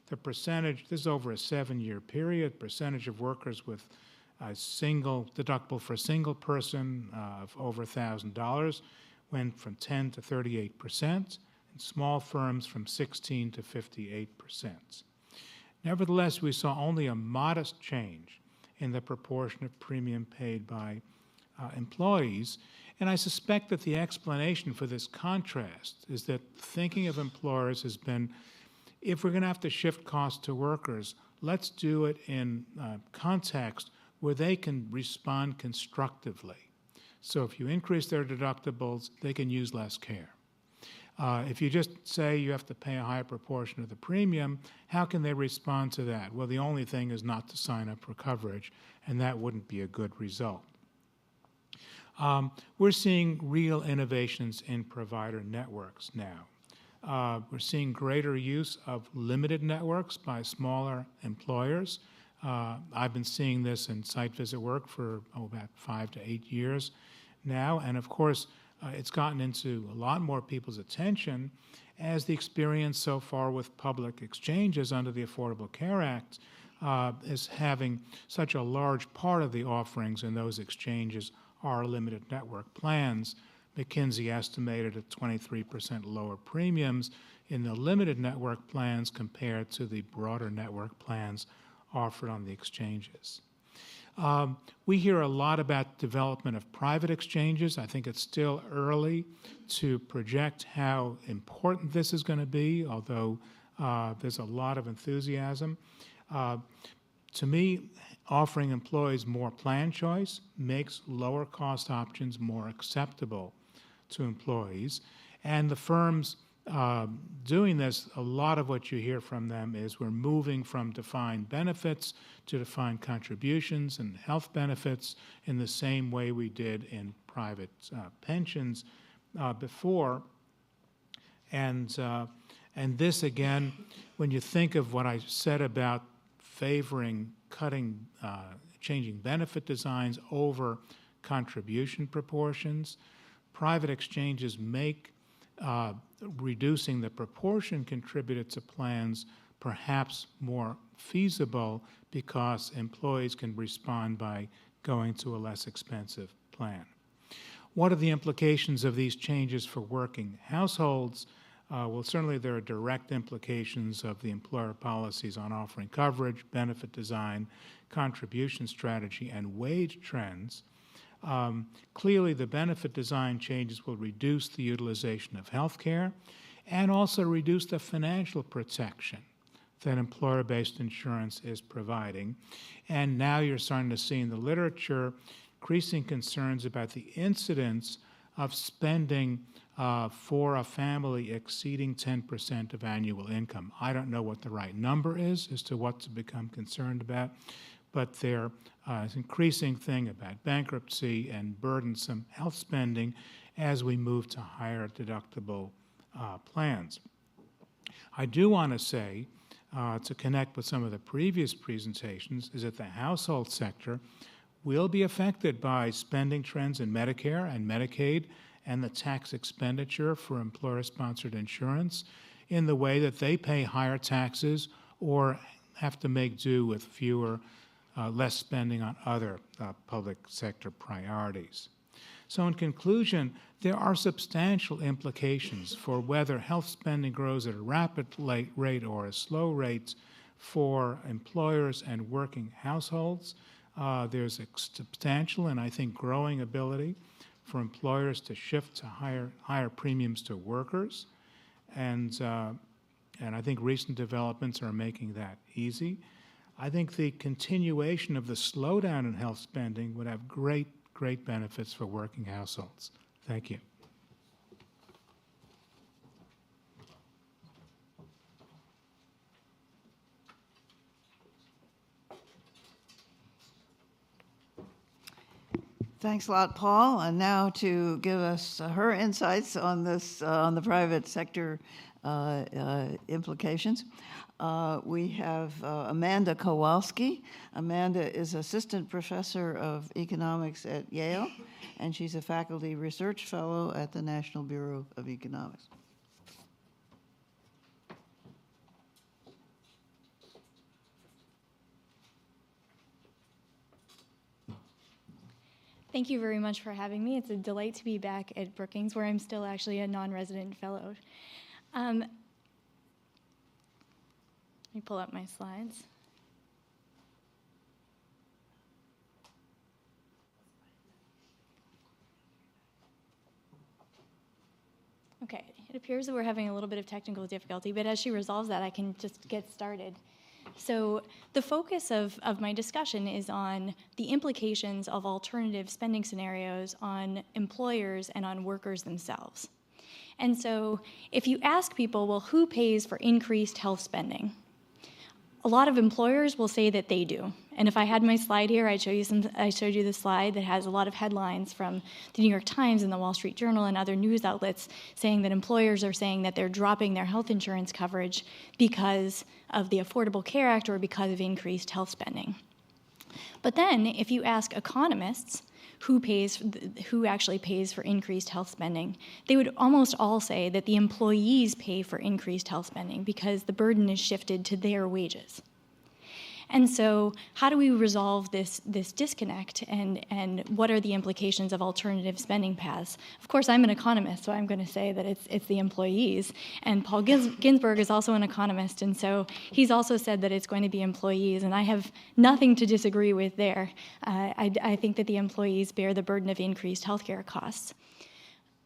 the percentage, this is over a 7-year period, percentage of workers with a single deductible for a single person of over $1,000 went from 10 to 38%, and small firms from 16 to 58%. Nevertheless, we saw only a modest change in the proportion of premium paid by employees, and I suspect that the explanation for this contrast is that thinking of employers has been, if we're going to have to shift costs to workers, let's do it in context where they can respond constructively. So if you increase their deductibles, they can use less care. If you just say you have to pay a higher proportion of the premium, how can they respond to that? Well, the only thing is not to sign up for coverage, and that wouldn't be a good result. We're seeing real innovations in provider networks now. We're seeing greater use of limited networks by smaller employers. I've been seeing this in site visit work for about 5 to 8 years now, and of course, it's gotten into a lot more people's attention as the experience so far with public exchanges under the Affordable Care Act is having such a large part of the offerings in those exchanges are limited network plans. McKinsey estimated at 23% lower premiums in the limited network plans compared to the broader network plans offered on the exchanges. We hear a lot about development of private exchanges. I think it's still early to project how important this is going to be, although there's a lot of enthusiasm. To me, offering employees more plan choice makes lower cost options more acceptable to employees. And the firms doing this, a lot of what you hear from them is we're moving from defined benefits to defined contributions and health benefits in the same way we did in private pensions before. And this, again, when you think of what I said about favoring changing benefit designs over contribution proportions, private exchanges make reducing the proportion contributed to plans perhaps more feasible because employees can respond by going to a less expensive plan. What are the implications of these changes for working households? Well, certainly there are direct implications of the employer policies on offering coverage, benefit design, contribution strategy, and wage trends. Clearly, the benefit design changes will reduce the utilization of health care and also reduce the financial protection that employer-based insurance is providing. And now you're starting to see in the literature increasing concerns about the incidence of spending for a family exceeding 10% of annual income. I don't know what the right number is as to what to become concerned about, but there is an increasing thing about bankruptcy and burdensome health spending as we move to higher deductible plans. I do want to say, to connect with some of the previous presentations, is that the household sector will be affected by spending trends in Medicare and Medicaid and the tax expenditure for employer-sponsored insurance in the way that they pay higher taxes or have to make do with less spending on other public sector priorities. So in conclusion, there are substantial implications for whether health spending grows at a rapid rate or a slow rate for employers and working households. There's a substantial and I think growing ability for employers to shift to higher premiums to workers. And I think recent developments are making that easy. I think the continuation of the slowdown in health spending would have great benefits for working households. Thank you. Thanks a lot, Paul. And now to give us her insights on this, on the private sector implications, we have Amanda Kowalski. Amanda is Assistant Professor of Economics at Yale, and she's a Faculty Research Fellow at the National Bureau of Economics. Thank you very much for having me. It's a delight to be back at Brookings, where I'm still actually a non-resident fellow. Let me pull up my slides. Okay, it appears that we're having a little bit of technical difficulty, but as she resolves that, I can just get started. So the focus of my discussion is on the implications of alternative spending scenarios on employers and on workers themselves. And so if you ask people, well, who pays for increased health spending? A lot of employers will say that they do. And if I had my slide here, I showed you the slide that has a lot of headlines from the New York Times and the Wall Street Journal and other news outlets saying that employers are saying that they're dropping their health insurance coverage because of the Affordable Care Act or because of increased health spending. But then if you ask economists who actually pays for increased health spending, they would almost all say that the employees pay for increased health spending because the burden is shifted to their wages. And so how do we resolve this disconnect, and what are the implications of alternative spending paths? Of course, I'm an economist, so I'm going to say that it's the employees. And Paul Ginsberg is also an economist, and so he's also said that it's going to be employees, and I have nothing to disagree with there. I think that the employees bear the burden of increased healthcare costs.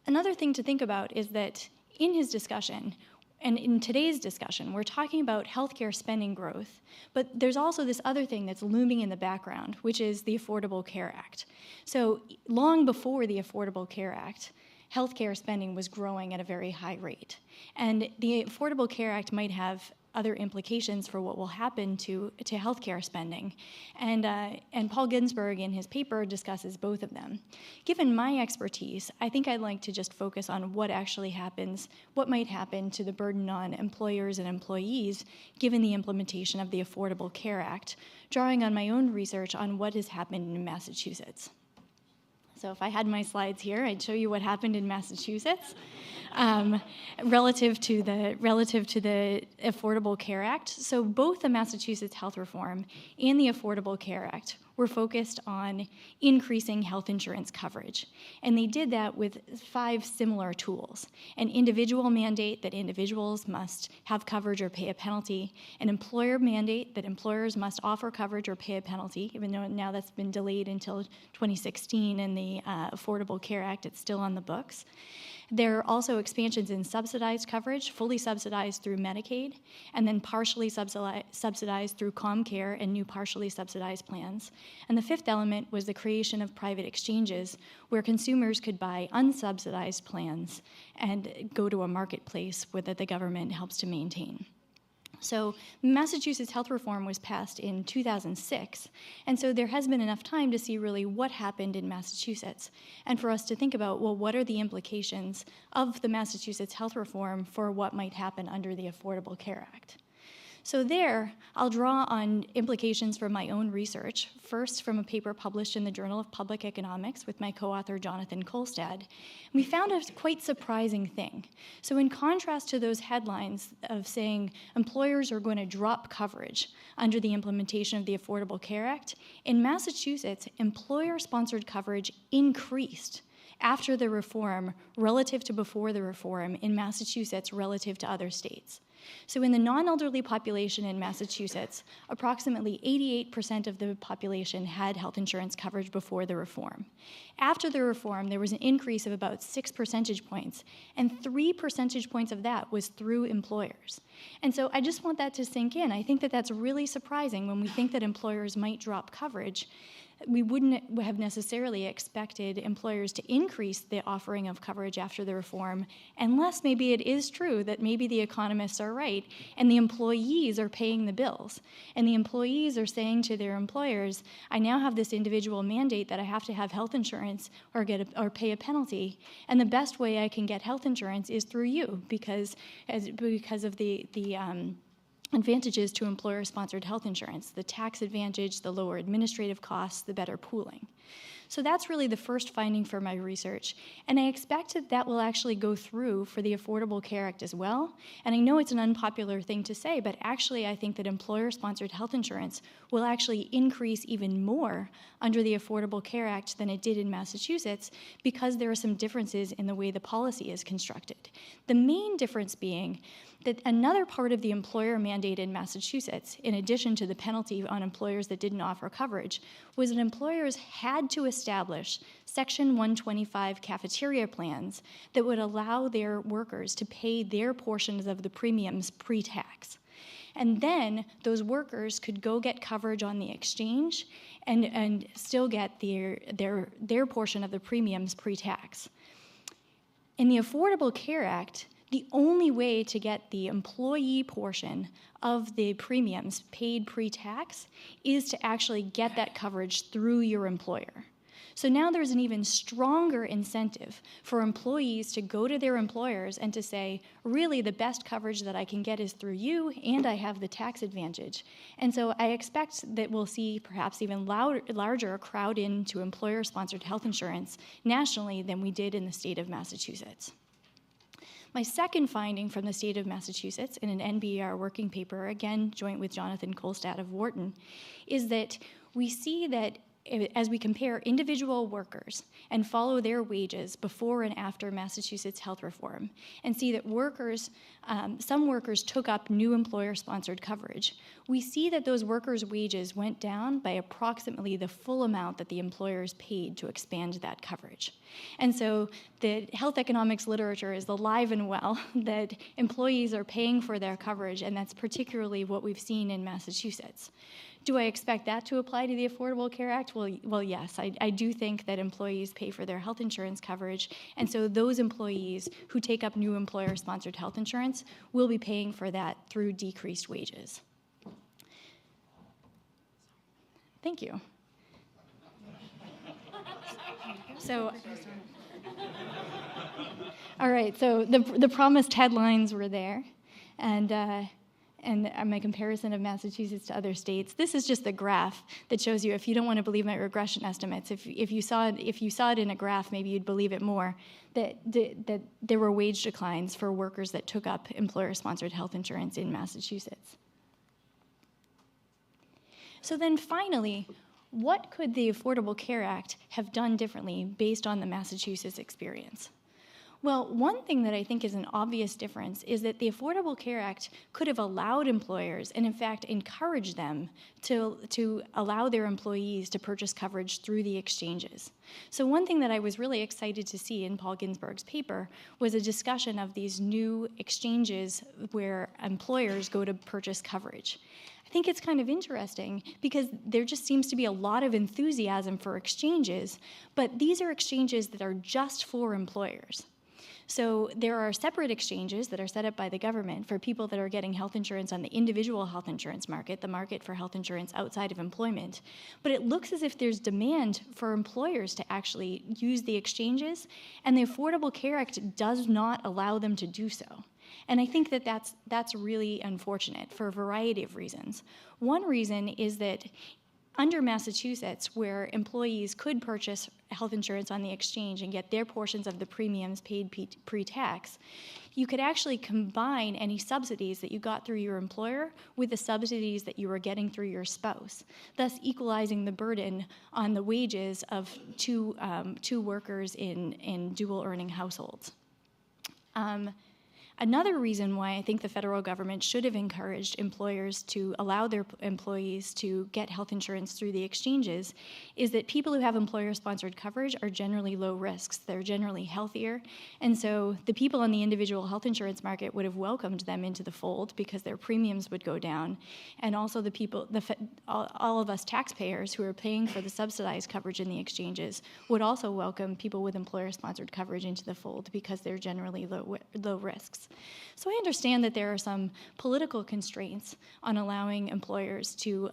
Another thing to think about is that in his discussion, and in today's discussion, we're talking about healthcare spending growth, but there's also this other thing that's looming in the background, which is the Affordable Care Act. So long before the Affordable Care Act, healthcare spending was growing at a very high rate. And the Affordable Care Act might have other implications for what will happen to healthcare spending. And Paul Ginsberg in his paper discusses both of them. Given my expertise, I think I'd like to just focus on what actually happens, what might happen to the burden on employers and employees given the implementation of the Affordable Care Act, drawing on my own research on what has happened in Massachusetts. So if I had my slides here, I'd show you what happened in Massachusetts relative to the Affordable Care Act. So both the Massachusetts Health Reform and the Affordable Care Act were focused on increasing health insurance coverage. And they did that with 5 similar tools: an individual mandate that individuals must have coverage or pay a penalty, an employer mandate that employers must offer coverage or pay a penalty, even though now that's been delayed until 2016 in the Affordable Care Act, it's still on the books. There are also expansions in subsidized coverage, fully subsidized through Medicaid, and then partially subsidized through ComCare and new partially subsidized plans. And the 5th element was the creation of private exchanges where consumers could buy unsubsidized plans and go to a marketplace that the government helps to maintain. So Massachusetts health reform was passed in 2006, and so there has been enough time to see really what happened in Massachusetts, and for us to think about, well, what are the implications of the Massachusetts health reform for what might happen under the Affordable Care Act? So there, I'll draw on implications from my own research, first from a paper published in the Journal of Public Economics with my co-author Jonathan Kolstad. We found a quite surprising thing. So in contrast to those headlines of saying employers are going to drop coverage under the implementation of the Affordable Care Act, in Massachusetts, employer-sponsored coverage increased after the reform relative to before the reform in Massachusetts relative to other states. So in the non-elderly population in Massachusetts, approximately 88% of the population had health insurance coverage before the reform. After the reform, there was an increase of about 6 percentage points, and 3 percentage points of that was through employers. And so I just want that to sink in. I think that that's really surprising when we think that employers might drop coverage. We wouldn't have necessarily expected employers to increase the offering of coverage after the reform, unless maybe it is true that maybe the economists are right and the employees are paying the bills. And the employees are saying to their employers, I now have this individual mandate that I have to have health insurance or pay a penalty, and the best way I can get health insurance is through you because of the advantages to employer-sponsored health insurance, the tax advantage, the lower administrative costs, the better pooling. So that's really the first finding for my research, and I expect that will actually go through for the Affordable Care Act as well. And I know it's an unpopular thing to say, but actually I think that employer-sponsored health insurance will actually increase even more under the Affordable Care Act than it did in Massachusetts because there are some differences in the way the policy is constructed. The main difference being that another part of the employer mandate in Massachusetts, in addition to the penalty on employers that didn't offer coverage, was that employers had to establish Section 125 cafeteria plans that would allow their workers to pay their portions of the premiums pre-tax. And then those workers could go get coverage on the exchange and still get their portion of the premiums pre-tax. In the Affordable Care Act, the only way to get the employee portion of the premiums paid pre-tax is to actually get that coverage through your employer. So now there's an even stronger incentive for employees to go to their employers and to say, really, the best coverage that I can get is through you, and I have the tax advantage. And so I expect that we'll see perhaps even larger crowd into employer-sponsored health insurance nationally than we did in the state of Massachusetts. My second finding from the state of Massachusetts in an NBER working paper, again joint with Jonathan Kolstad of Wharton, is that we see that as we compare individual workers and follow their wages before and after Massachusetts health reform and see that some workers took up new employer-sponsored coverage, we see that those workers' wages went down by approximately the full amount that the employers paid to expand that coverage. And so the health economics literature is alive and well that employees are paying for their coverage, and that's particularly what we've seen in Massachusetts. Do I expect that to apply to the Affordable Care Act? Well, yes. I do think that employees pay for their health insurance coverage, and so those employees who take up new employer-sponsored health insurance will be paying for that through decreased wages. Thank you. So, all right, so the promised headlines were there, and my comparison of Massachusetts to other states. This is just the graph that shows you, if you don't want to believe my regression estimates, if you saw it in a graph, maybe you'd believe it more, that there were wage declines for workers that took up employer-sponsored health insurance in Massachusetts. So then finally, what could the Affordable Care Act have done differently based on the Massachusetts experience? Well, one thing that I think is an obvious difference is that the Affordable Care Act could have allowed employers, and in fact encouraged them, to allow their employees to purchase coverage through the exchanges. So one thing that I was really excited to see in Paul Ginsberg's paper was a discussion of these new exchanges where employers go to purchase coverage. I think it's kind of interesting because there just seems to be a lot of enthusiasm for exchanges, but these are exchanges that are just for employers. So there are separate exchanges that are set up by the government for people that are getting health insurance on the individual health insurance market, the market for health insurance outside of employment. But it looks as if there's demand for employers to actually use the exchanges, and the Affordable Care Act does not allow them to do so. And I think that that's really unfortunate for a variety of reasons. One reason is that under Massachusetts, where employees could purchase health insurance on the exchange and get their portions of the premiums paid pre-tax, you could actually combine any subsidies that you got through your employer with the subsidies that you were getting through your spouse, thus equalizing the burden on the wages of two workers in dual-earning households. Another reason why I think the federal government should have encouraged employers to allow their employees to get health insurance through the exchanges is that people who have employer-sponsored coverage are generally low risks. They're generally healthier. And so the people on the individual health insurance market would have welcomed them into the fold because their premiums would go down. And also the people, all of us taxpayers who are paying for the subsidized coverage in the exchanges would also welcome people with employer-sponsored coverage into the fold because they're generally low risks. So I understand that there are some political constraints on allowing employers to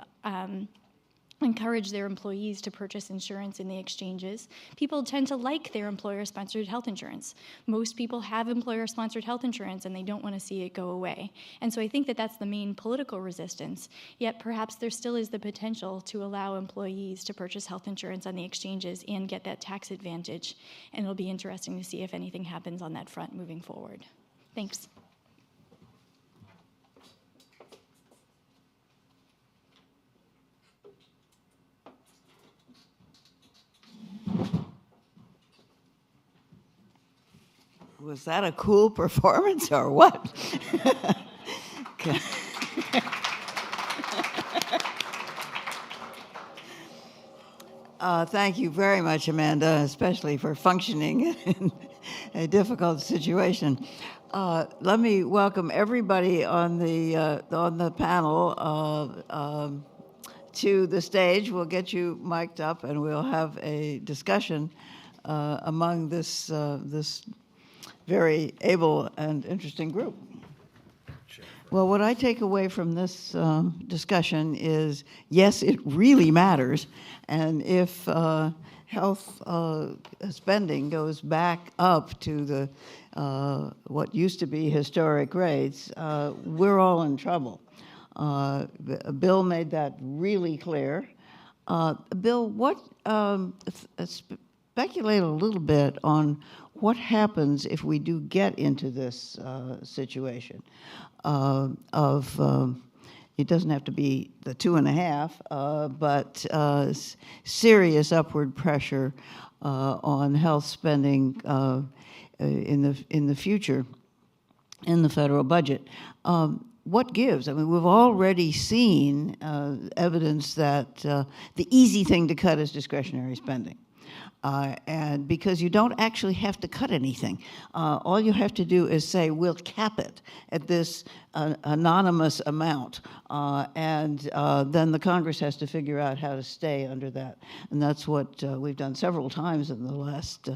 encourage their employees to purchase insurance in the exchanges. People tend to like their employer-sponsored health insurance. Most people have employer-sponsored health insurance and they don't want to see it go away. And so I think that that's the main political resistance, yet perhaps there still is the potential to allow employees to purchase health insurance on the exchanges and get that tax advantage. And it'll be interesting to see if anything happens on that front moving forward. Thanks. Was that a cool performance or what? Okay. Thank you very much, Amanda, especially for functioning in a difficult situation. Let me welcome everybody on the panel to the stage. We'll get you mic'd up, and we'll have a discussion among this very able and interesting group. Well, what I take away from this discussion is, yes, it really matters, and if health spending goes back up to the what used to be historic rates, we're all in trouble. Bill made that really clear. Bill, what speculate a little bit on what happens if we do get into this situation it doesn't have to be the 2.5, but serious upward pressure on health spending in the future in the federal budget. What gives? I mean, we've already seen evidence that the easy thing to cut is discretionary spending. And because you don't actually have to cut anything. All you have to do is say, we'll cap it at this anonymous amount. And then the Congress has to figure out how to stay under that. And that's what we've done several times in the last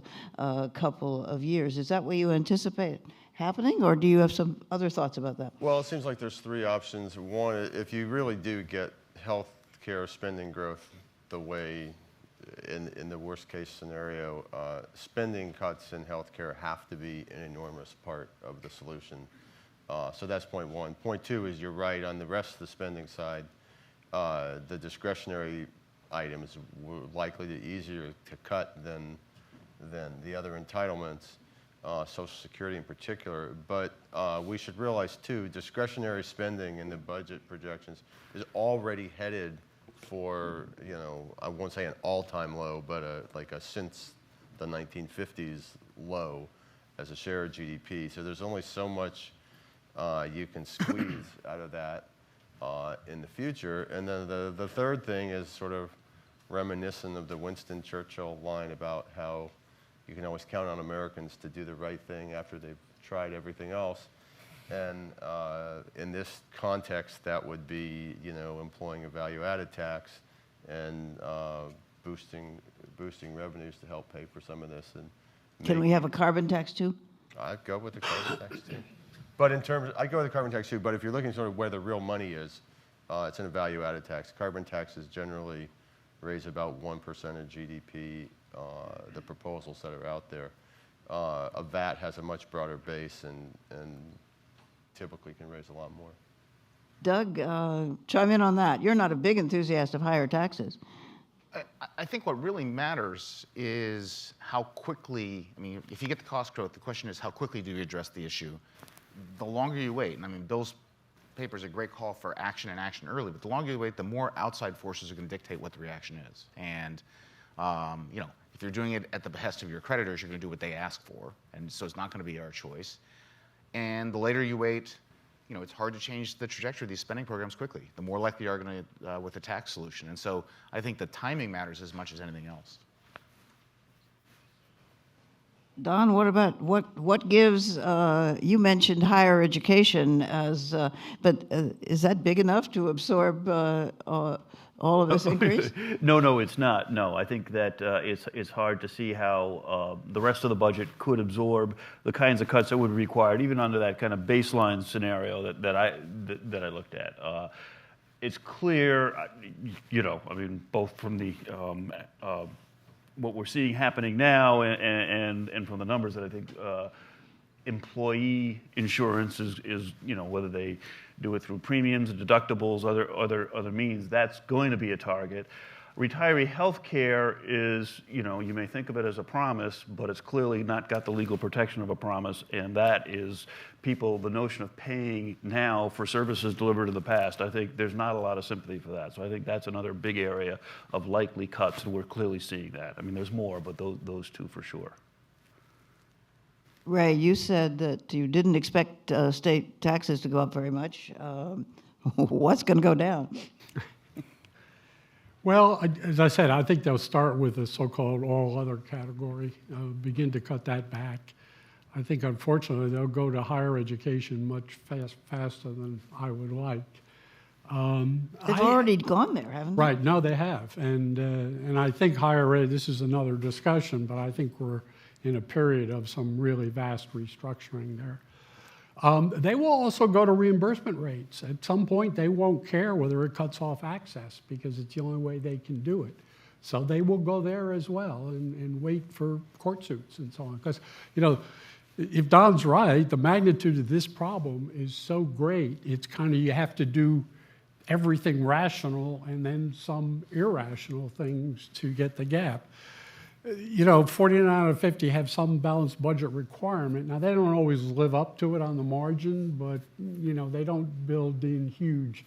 couple of years. Is that what you anticipate happening, or do you have some other thoughts about that? Well, it seems like there's three options. One, if you really do get health care spending growth the way in the worst case scenario, spending cuts in healthcare have to be an enormous part of the solution. So that's point one. Point two is you're right, on the rest of the spending side, the discretionary items were likely easier to cut than the other entitlements, Social Security in particular. But we should realize too, discretionary spending in the budget projections is already headed for, I won't say an all-time low, but like a since the 1950s low as a share of GDP. So there's only so much you can squeeze out of that in the future. And then the third thing is sort of reminiscent of the Winston Churchill line about how you can always count on Americans to do the right thing after they've tried everything else. And in this context, that would be, employing a value-added tax and boosting revenues to help pay for some of this. And Can we have a carbon tax too? I'd go with the carbon tax too. But I'd go with the carbon tax too. But if you're looking sort of where the real money is, it's in a value-added tax. Carbon taxes generally raise about 1% of GDP. The proposals that are out there, a VAT has a much broader base and typically can raise a lot more. Doug, chime in on that. You're not a big enthusiast of higher taxes. I think what really matters is how quickly, if you get the cost growth, the question is how quickly do you address the issue? The longer you wait, and Bill's paper is a great call for action and action early, but the longer you wait, the more outside forces are going to dictate what the reaction is. And, if you're doing it at the behest of your creditors, you're going to do what they ask for, and so it's not going to be our choice. And the later you wait, it's hard to change the trajectory of these spending programs quickly. The more likely you are going to with a tax solution. And so I think the timing matters as much as anything else. Don, what about what gives? You mentioned higher education but is that big enough to absorb all of this increase? No, it's not. No, I think that it's hard to see how the rest of the budget could absorb the kinds of cuts that would be required, even under that kind of baseline scenario that I looked at. It's clear, both from the what we're seeing happening now and from the numbers that I think employee insurance is whether they do it through premiums, deductibles, other means, that's going to be a target. Retiree health care is, you may think of it as a promise, but it's clearly not got the legal protection of a promise, and that is the notion of paying now for services delivered in the past. I think there's not a lot of sympathy for that. So I think that's another big area of likely cuts, and we're clearly seeing that. There's more, but those two for sure. Ray, you said that you didn't expect state taxes to go up very much. What's going to go down? Well, as I said, I think they'll start with the so-called all other category, begin to cut that back. I think, unfortunately, they'll go to higher education much faster than I would like. They've already gone there, haven't they? Right, no, they have. And I think higher ed, this is another discussion, but I think we're in a period of some really vast restructuring there. They will also go to reimbursement rates. At some point, they won't care whether it cuts off access because it's the only way they can do it. So they will go there as well and wait for court suits and so on. Because, you know, if Don's right, the magnitude of this problem is so great, it's kind of, you have to do everything rational and then some irrational things to get the gap. You know, 49 out of 50 have some balanced budget requirement. Now, they don't always live up to it on the margin, but, you know, they don't build in huge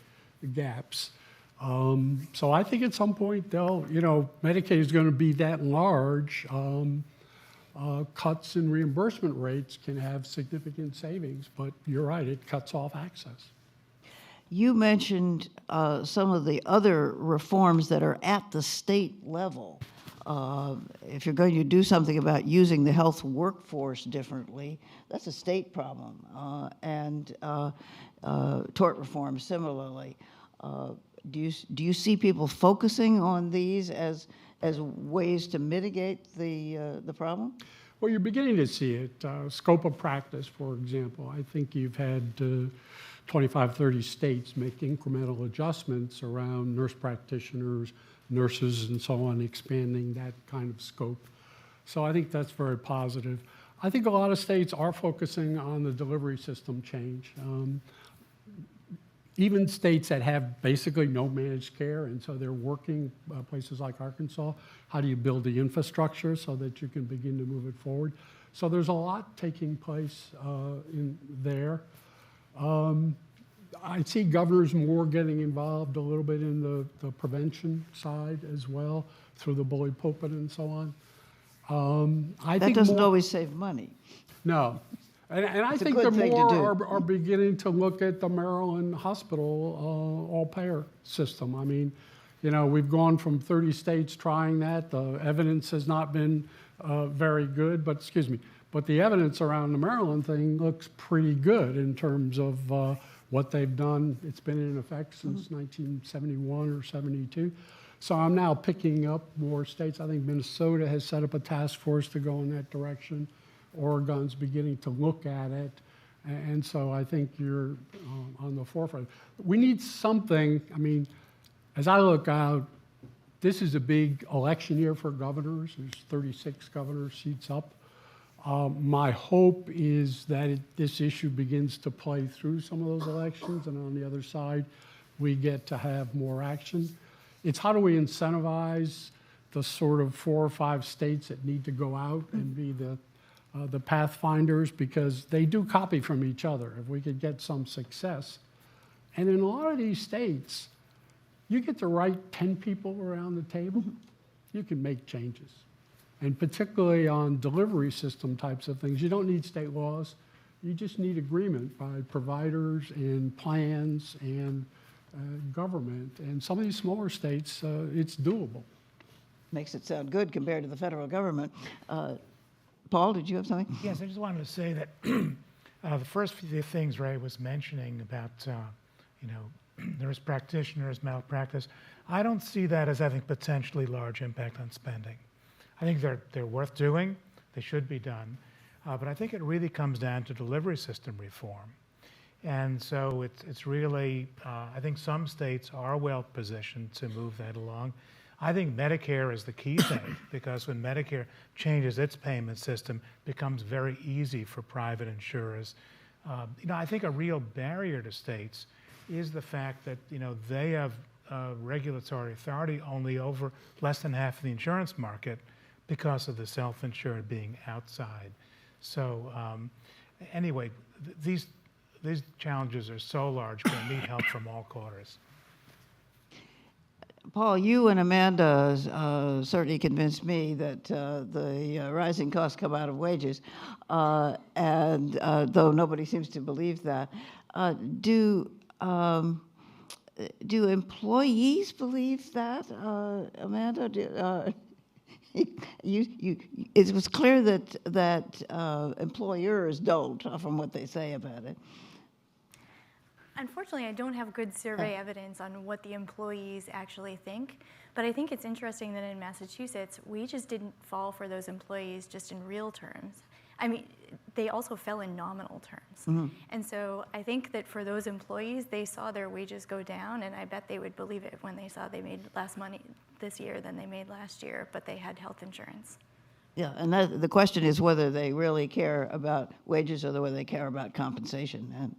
gaps. So I think at some point they'll, you know, Medicaid is going to be that large. Cuts in reimbursement rates can have significant savings, but you're right, it cuts off access. You mentioned some of the other reforms that are at the state level. If you're going to do something about using the health workforce differently, that's a state problem. And tort reform similarly. Do you see people focusing on these as ways to mitigate the problem? Well, you're beginning to see it. Scope of practice, for example. I think you've had 25, 30 states make incremental adjustments around nurse practitioners, nurses, and so on, expanding that kind of scope. So I think that's very positive. I think a lot of states are focusing on the delivery system change. Even states that have basically no managed care, and so they're working, places like Arkansas, how do you build the infrastructure so that you can begin to move it forward? So there's a lot taking place in there. I see governors more getting involved a little bit in the prevention side as well, through the bully pulpit and so on. That doesn't always save money. No. And I It's a think good the thing to more do. are beginning to look at the Maryland hospital all-payer system. I mean, you know, we've gone from 30 states trying that. The evidence has not been very good, but the evidence around the Maryland thing looks pretty good in terms of what they've done. It's been in effect since 1971 or 72. So I'm now picking up more states. I think Minnesota has set up a task force to go in that direction. Oregon's beginning to look at it. And so I think you're on the forefront. We need something. I mean, as I look out, this is a big election year for governors. There's 36 governor seats up. My hope is that this issue begins to play through some of those elections, and on the other side, we get to have more action. It's how do we incentivize the sort of 4 or 5 states that need to go out and be the pathfinders, because they do copy from each other. If we could get some success. And in a lot of these states, you get the right 10 people around the table, you can make changes. And particularly on delivery system types of things, you don't need state laws. You just need agreement by providers and plans and government. And some of these smaller states, it's doable. Makes it sound good compared to the federal government. Paul, did you have something? Yes, I just wanted to say that the first few things Ray was mentioning about, nurse practitioners, malpractice, I don't see that as having potentially large impact on spending. I think they're worth doing. They should be done. But I think it really comes down to delivery system reform. And so it's really, I think some states are well positioned to move that along. I think Medicare is the key thing, because when Medicare changes its payment system, it becomes very easy for private insurers. I think a real barrier to states is the fact that, they have regulatory authority only over less than half of the insurance market because of the self-insured being outside. So anyway, these challenges are so large, we'll need help from all quarters. Paul, you and Amanda certainly convinced me that the rising costs come out of wages, and though nobody seems to believe that, do employees believe that, Amanda? It was clear that employers don't, from what they say about it. Unfortunately, I don't have good survey evidence on what the employees actually think, but I think it's interesting that in Massachusetts, wages didn't fall for those employees just in real terms. I mean, they also fell in nominal terms. And so I think that for those employees, they saw their wages go down, and I bet they would believe it when they saw they made less money this year than they made last year, but they had health insurance. Yeah, and the question is whether they really care about wages or whether they care about compensation. And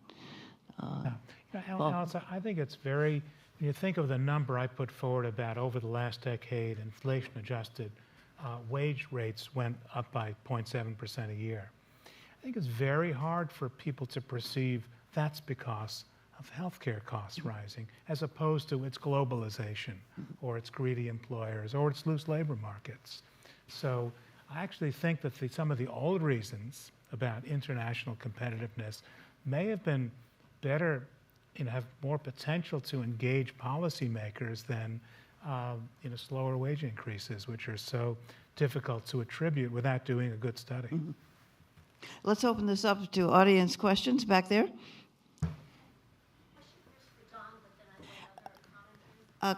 Alice, I think it's very, when you think of the number I put forward about over the last decade, inflation adjusted, wage rates went up by 0.7% a year. I think it's very hard for people to perceive that's because of healthcare costs rising, as opposed to its globalization, or its greedy employers, or its loose labor markets. So I actually think that some of the old reasons about international competitiveness may have been better, have more potential to engage policymakers than slower wage increases, which are so difficult to attribute without doing a good study. let's open this up to audience questions back there.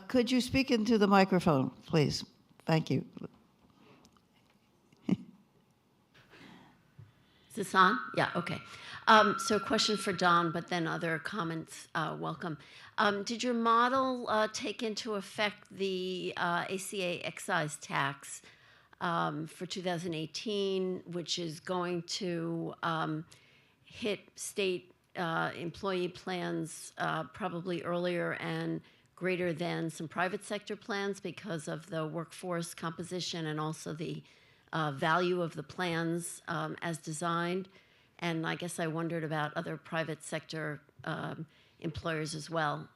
Could you speak into the microphone, please? Thank you. Is this on? Yeah, okay. So question for Don, but then other comments, welcome. Did your model take into effect the ACA excise tax for 2018, which is going to hit state employee plans probably earlier and greater than some private sector plans because of the workforce composition and also the value of the plans as designed? And I guess I wondered about other private sector employers as well,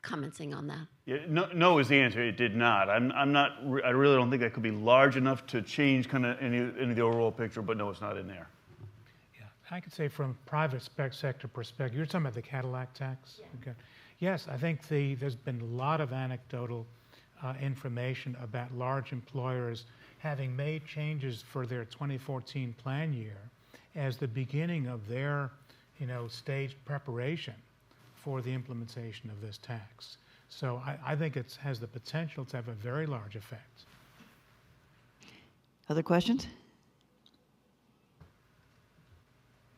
commenting on that. Yeah, no is the answer. It did not. I really don't think that could be large enough to change kind of any of the overall picture, but no, it's not in there. Yeah, I could say from private sector perspective, you're talking about the Cadillac tax? Yeah. Okay. Yes, I think there's been a lot of anecdotal information about large employers having made changes for their 2014 plan year as the beginning of their, staged preparation for the implementation of this tax. So I think it has the potential to have a very large effect. Other questions?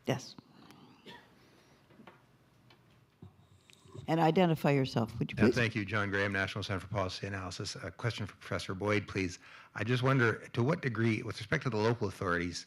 Yes. And identify yourself, would you please? Thank you, John Graham, National Center for Policy Analysis. A question for Professor Boyd, please. I just wonder, to what degree, with respect to the local authorities,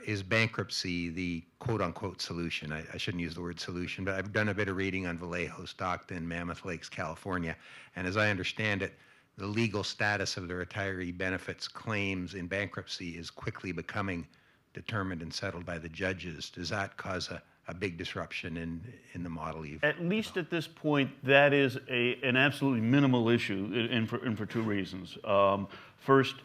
is bankruptcy the quote-unquote solution? I shouldn't use the word solution, but I've done a bit of reading on Vallejo, Stockton, Mammoth Lakes, California, and as I understand it, the legal status of the retiree benefits claims in bankruptcy is quickly becoming determined and settled by the judges. Does that cause a big disruption in the model you've At least at this point, that is an absolutely minimal issue, and for two reasons. First,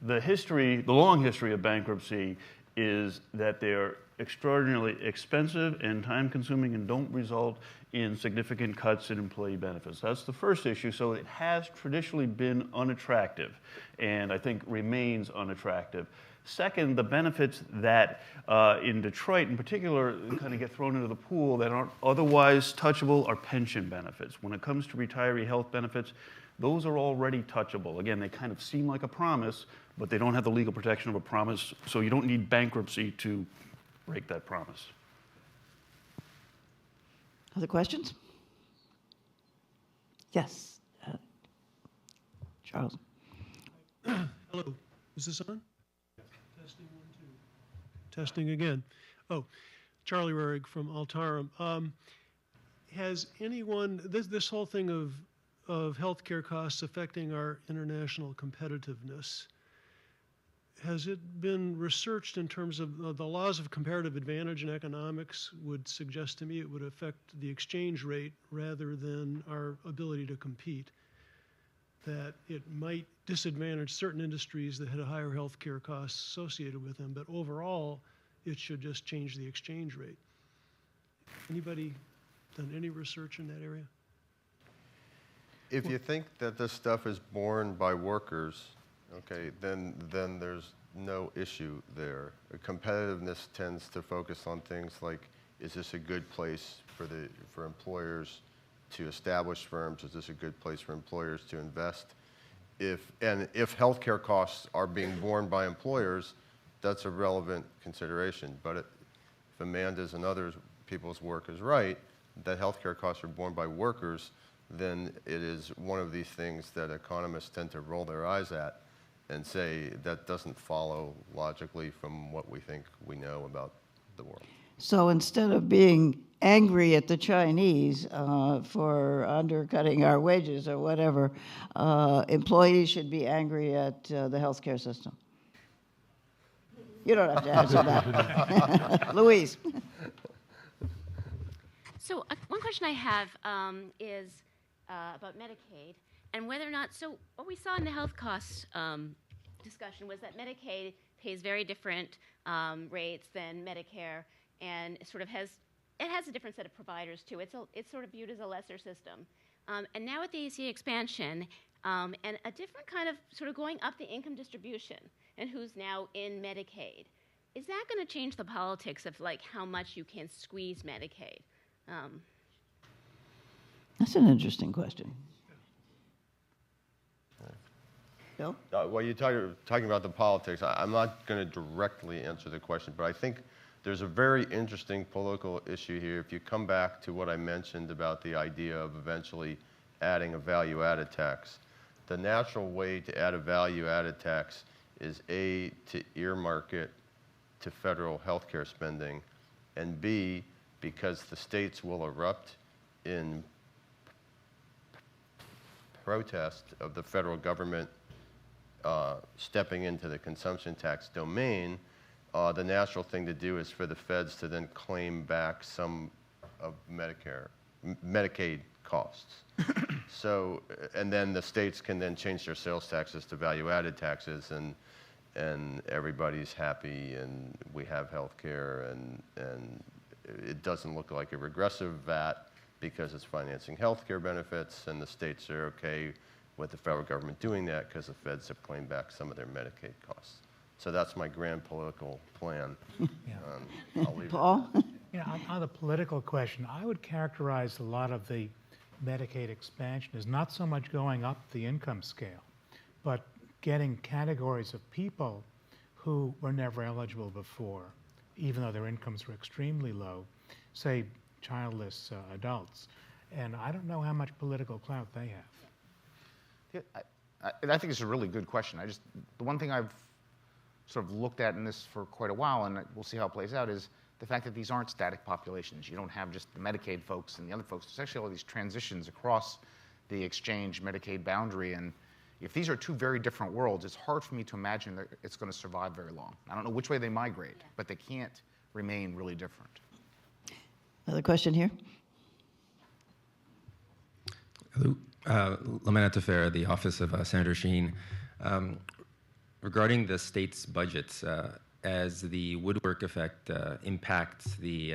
the long history of bankruptcy is that they're extraordinarily expensive and time-consuming and don't result in significant cuts in employee benefits. That's the first issue. So it has traditionally been unattractive, and I think remains unattractive. Second, the benefits that in Detroit in particular kind of get thrown into the pool that aren't otherwise touchable are pension benefits. When it comes to retiree health benefits, those are already touchable. Again, they kind of seem like a promise, but they don't have the legal protection of a promise, so you don't need bankruptcy to break that promise. Other questions? Yes. Charles. Hello. Is this on? Testing 1, 2. Testing again. Oh, Charlie Rurig from Altarum. Has anyone, this whole thing of healthcare costs affecting our international competitiveness, has it been researched in terms of the laws of comparative advantage in economics would suggest to me it would affect the exchange rate rather than our ability to compete, that it might disadvantage certain industries that had a higher healthcare costs associated with them, but overall it should just change the exchange rate. Anybody done any research in that area? If you think that this stuff is borne by workers, okay, then there's no issue there. Competitiveness tends to focus on things like is this a good place for employers to establish firms? Is this a good place for employers to invest? If healthcare costs are being borne by employers, that's a relevant consideration. But if Amanda's and other people's work is right, that healthcare costs are borne by workers, then it is one of these things that economists tend to roll their eyes at and say that doesn't follow logically from what we think we know about the world. So instead of being angry at the Chinese for undercutting our wages or whatever, employees should be angry at the healthcare system. You don't have to answer that. Louise. So one question I have is about Medicaid and whether or not, so what we saw in the health costs discussion was that Medicaid pays very different rates than Medicare, and sort of has a different set of providers too. It's sort of viewed as a lesser system. And now with the ACA expansion and a different kind of sort of going up the income distribution and who's now in Medicaid, is that going to change the politics of like how much you can squeeze Medicaid? That's an interesting question. Bill? Well, you're talking about the politics. I'm not going to directly answer the question, but I think there's a very interesting political issue here. If you come back to what I mentioned about the idea of eventually adding a value-added tax, the natural way to add a value-added tax is A, to earmark it to federal health care spending, and B, because the states will erupt in protest of the federal government stepping into the consumption tax domain, the natural thing to do is for the feds to then claim back some of Medicaid costs. So, and then the states can then change their sales taxes to value-added taxes, and everybody's happy, and we have health care, and it doesn't look like a regressive VAT because it's financing health care benefits, and the states are okay with the federal government doing that because the feds have claimed back some of their Medicaid costs. So that's my grand political plan. I'll leave Paul? On the political question, I would characterize a lot of the Medicaid expansion as not so much going up the income scale, but getting categories of people who were never eligible before, even though their incomes were extremely low, say childless adults. And I don't know how much political clout they have. I think it's a really good question. The one thing I've sort of looked at in this for quite a while, and we'll see how it plays out, is the fact that these aren't static populations. You don't have just the Medicaid folks and the other folks. There's actually all these transitions across the exchange Medicaid boundary, and if these are two very different worlds, it's hard for me to imagine that it's going to survive very long. I don't know which way they migrate, but they can't remain really different. Another question here. Hello. Lamana Tefera, the office of Senator Sheen. Regarding the state's budgets, as the woodwork effect impacts the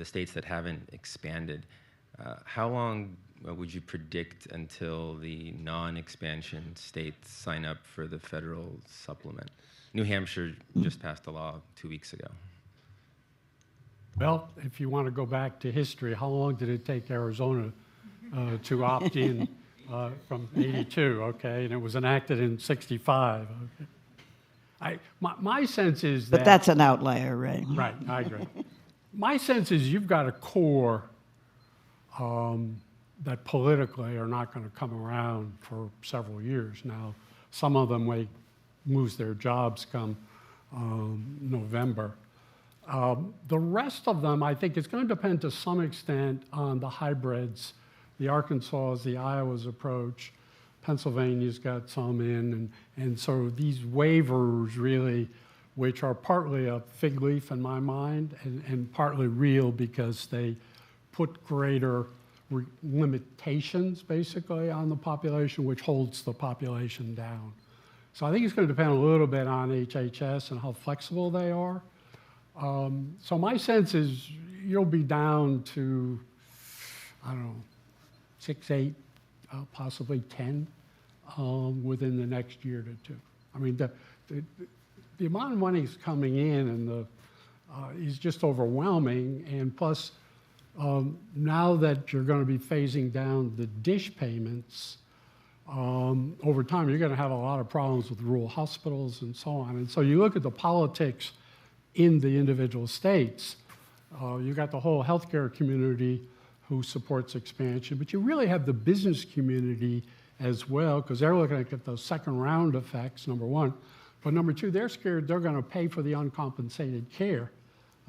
states that haven't expanded, how long would you predict until the non-expansion states sign up for the federal supplement? New Hampshire just passed a law 2 weeks ago. Well, if you want to go back to history, how long did it take Arizona to opt in from 82, okay? And it was enacted in 65, okay? My sense is that... But that's an outlier, right? Right, I agree. My sense is you've got a core that politically are not going to come around for several years now. Some of them may lose their jobs come November. The rest of them, I think, it's going to depend to some extent on the hybrids, the Arkansas, the Iowa's approach. Pennsylvania's got some in, and so these waivers really, which are partly a fig leaf in my mind, and partly real because they put greater limitations basically on the population, which holds the population down. So I think it's going to depend a little bit on HHS and how flexible they are. So my sense is you'll be down to, I don't know, 6, 8, possibly 10 within the next year to two. I mean, the amount of money is coming in and is just overwhelming. And plus, now that you're going to be phasing down the dish payments, over time, you're going to have a lot of problems with rural hospitals and so on. And so you look at the politics in the individual states, you got the whole healthcare community who supports expansion, but you really have the business community as well, because they're looking at those second round effects, number one. But number two, they're scared they're going to pay for the uncompensated care,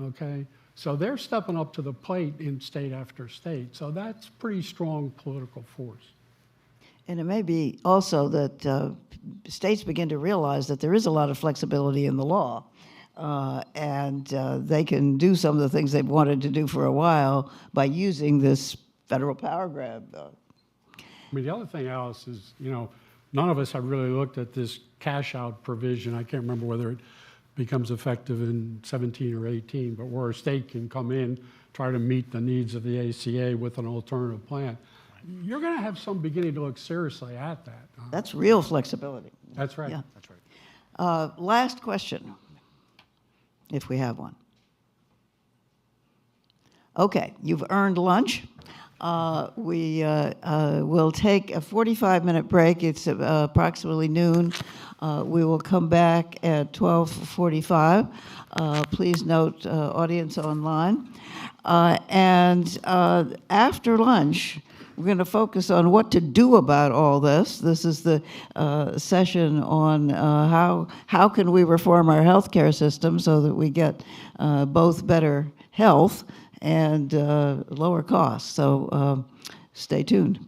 okay? So they're stepping up to the plate in state after state. So that's pretty strong political force. And it may be also that states begin to realize that there is a lot of flexibility in the law, and they can do some of the things they've wanted to do for a while by using this federal power grab. I mean, the other thing, Alice, is, you know, none of us have really looked at this cash-out provision. I can't remember whether it becomes effective in 17 or 18, but where a state can come in, try to meet the needs of the ACA with an alternative plan. You're going to have some beginning to look seriously at that. That's real flexibility. That's right. Yeah. That's right. Last question, if we have one. Okay, you've earned lunch. We will take a 45-minute break. It's approximately noon. We will come back at 12:45. Please note, audience online. And after lunch, we're going to focus on what to do about all this. This is the session on how can we reform our healthcare system so that we get both better health and lower costs. So stay tuned.